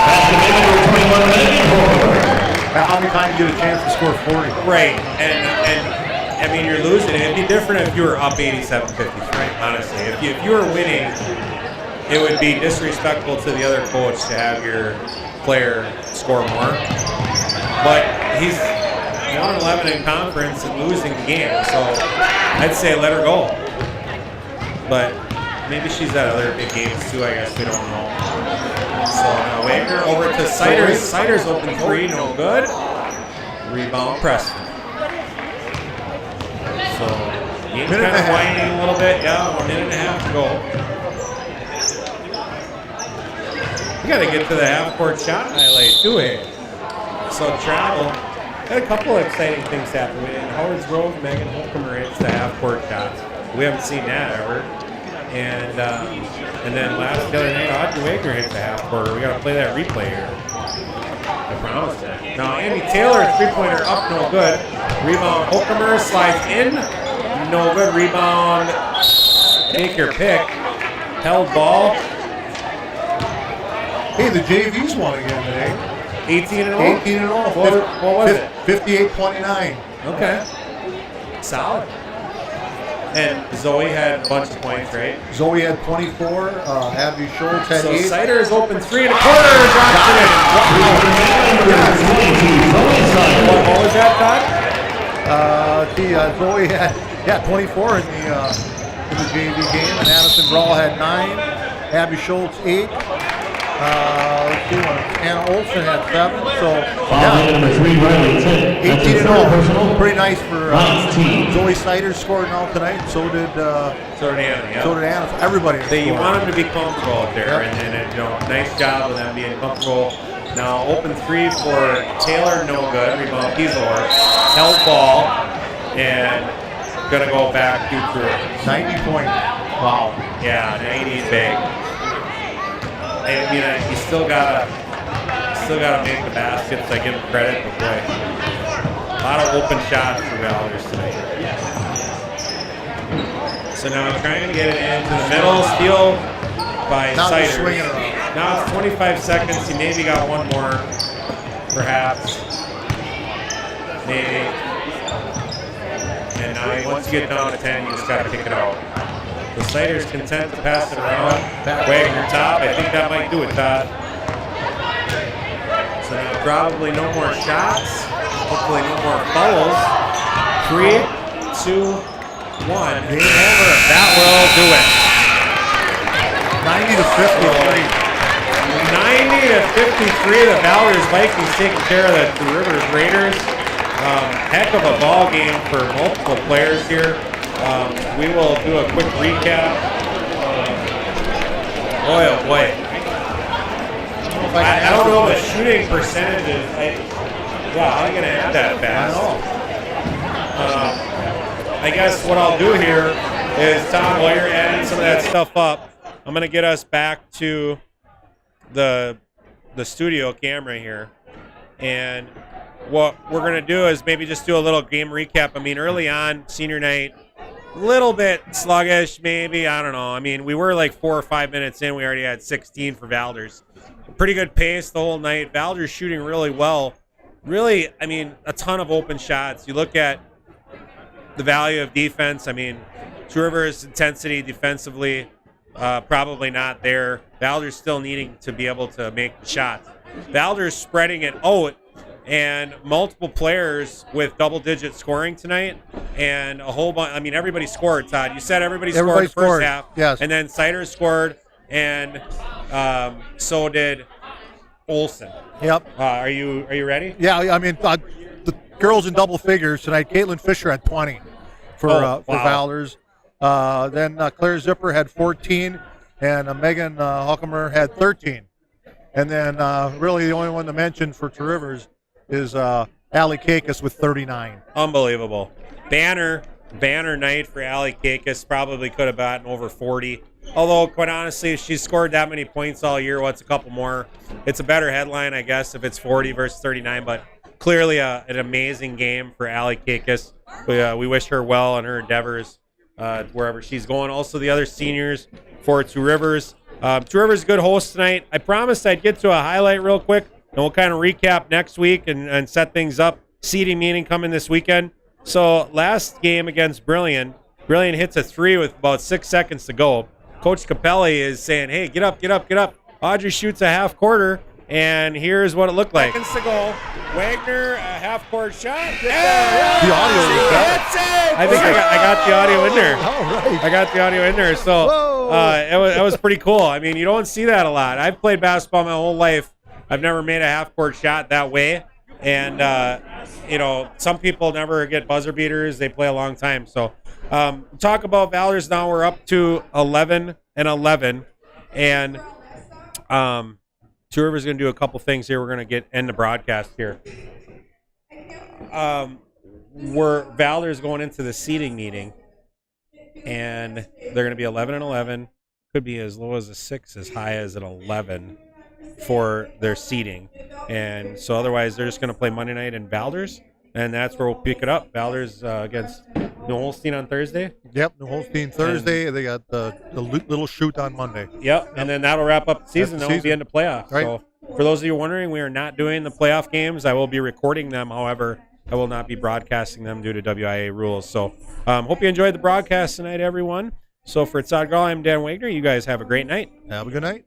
[SPEAKER 3] How many times do you get a chance to score 40?
[SPEAKER 2] Right. And I mean, you're losing it. It'd be different if you were up 87-50, right? Honestly. If you were winning, it would be disrespectful to the other coach to have your player score more. But he's 1-11 in conference and losing the game, so I'd say let her go. But maybe she's at other big games too, I guess. We don't know. So now Wagner over to Siders. Siders open three, no good. Rebound Preston. So game's kind of winding a little bit. Yeah, 1.5 minutes to go. You got to get to the half-court shot highlight too, eh? So travel. Had a couple of exciting things happen. In Howard's Grove, Megan Hokemer hits the half-court shots. We haven't seen that ever. And then the other night, Audrey Wagner hits the half-court. We got to play that replay here. I promise that. Now, Amy Taylor, three-pointer up, no good. Rebound, Hokemer slides in, no good. Rebound, take your pick. Held ball.
[SPEAKER 3] Hey, the JV's won again today.
[SPEAKER 2] 18-0?
[SPEAKER 3] 18-0.
[SPEAKER 2] What was it?
[SPEAKER 3] 58-29.
[SPEAKER 2] Okay. Solid. And Zoe had a bunch of points, right?
[SPEAKER 3] Zoe had 24. Abby Schultz had 8.
[SPEAKER 2] So Siders open 3 and a quarter. Drops it in. What was that, Todd?
[SPEAKER 3] Zoe had 24 in the JV game, and Addison Grall had 9. Abby Schultz 8. Let's see, Anna Olsen had 7. So, yeah, 18-0. Pretty nice for Zoe Siders scored now tonight. So did Anna. Yeah. So did Anna. Everybody.
[SPEAKER 2] You want them to be comfortable out there, and nice job of them being comfortable. Now open 3 for Taylor, no good. Rebound Pizor. Held ball, and gonna go back through.
[SPEAKER 3] 90 points. Wow.
[SPEAKER 2] Yeah, 90 big. I mean, you still gotta make the baskets. I give him credit, but boy, a lot of open shots for Valders tonight. So now I'm trying to get it into the middle, steal by
[SPEAKER 3] Now
[SPEAKER 2] Siders.
[SPEAKER 3] he's swinging around.
[SPEAKER 2] Now it's 25 seconds. He maybe got one more, perhaps. Maybe. And now once you get down to 10, you just got to kick it out. The Siders content to pass it around. Wagner top. I think that might do it, Todd. So now probably no more shots. Hopefully no more fouls. 3, 2, 1. Game over. That will do it.
[SPEAKER 3] 90 to 53.
[SPEAKER 2] 90 to 53. The Valders Vikings taking care of the Two Rivers Raiders. Heck of a ball game for multiple players here. We will do a quick recap. Boy, oh boy. I don't know the shooting percentages. Wow, how are you going to add that fast? I guess what I'll do here is, Todd, while you're adding some of that stuff up, I'm going to get us back to the studio camera here. And what we're going to do is maybe just do a little game recap. I mean, early on, senior night, a little bit sluggish, maybe. I don't know. I mean, we were like 4 or 5 minutes in. We already had 16 for Valders. Pretty good pace the whole night. Valders shooting really well. Really, I mean, a ton of open shots. You look at the value of defense. I mean, Two Rivers' intensity defensively, probably not there. Valders still needing to be able to make the shots. Valders spreading it out, and multiple players with double-digit scoring tonight, and a whole bunch. I mean, everybody scored, Todd. You said everybody scored the first half.
[SPEAKER 3] Yes.
[SPEAKER 2] And then Siders scored, and so did Olsen.
[SPEAKER 3] Yep.
[SPEAKER 2] Are you ready?
[SPEAKER 3] Yeah, I mean, the girls in double figures tonight. Caitlin Fisher had 20 for Valders. Then Claire Zipper had 14, and Megan Huckamer had 13. And then really the only one to mention for Two Rivers is Allie Kakis with 39.
[SPEAKER 2] Unbelievable. Banner night for Allie Kakis. Probably could have gotten over 40. Although, quite honestly, if she's scored that many points all year, what's a couple more? It's a better headline, I guess, if it's 40 versus 39. But clearly an amazing game for Allie Kakis. We wish her well in her endeavors wherever she's going. Also, the other seniors for Two Rivers. Two Rivers, good host tonight. I promised I'd get to a highlight real quick, and we'll kind of recap next week and set things up. Seeding meeting coming this weekend. So last game against Brilliant hits a 3 with about 6 seconds to go. Coach Capelli is saying, hey, get up. Audrey shoots a half quarter, and here's what it looked like. Seconds to go. Wagner, a half court shot. Yeah!
[SPEAKER 3] The audio was better.
[SPEAKER 2] That's it! I think I got the audio in there.
[SPEAKER 3] All right.
[SPEAKER 2] I got the audio in there. So it was pretty cool. I mean, you don't see that a lot. I've played basketball my whole life. I've never made a half court shot that way. And, some people never get buzzer beaters. They play a long time. So talk about Valders now. We're up to 11-11. And Two Rivers going to do a couple things here. We're going to end the broadcast here. Valders going into the seeding meeting. And they're going to be 11-11. Could be as low as a 6, as high as an 11 for their seeding. And so otherwise they're just going to play Monday night in Valders, and that's where we'll pick it up. Valders against New Holstein on Thursday.
[SPEAKER 3] Yep, New Holstein Thursday. They got the little shoot on Monday.
[SPEAKER 2] Yep, and then that'll wrap up the season. Then we'll be into playoffs.
[SPEAKER 3] Right.
[SPEAKER 2] So for those of you wondering, we are not doing the playoff games. I will be recording them. However, I will not be broadcasting them due to WIA rules. So hope you enjoyed the broadcast tonight, everyone. So for Todd Grall, I'm Dan Wagner. You guys have a great night.
[SPEAKER 3] Have a good night.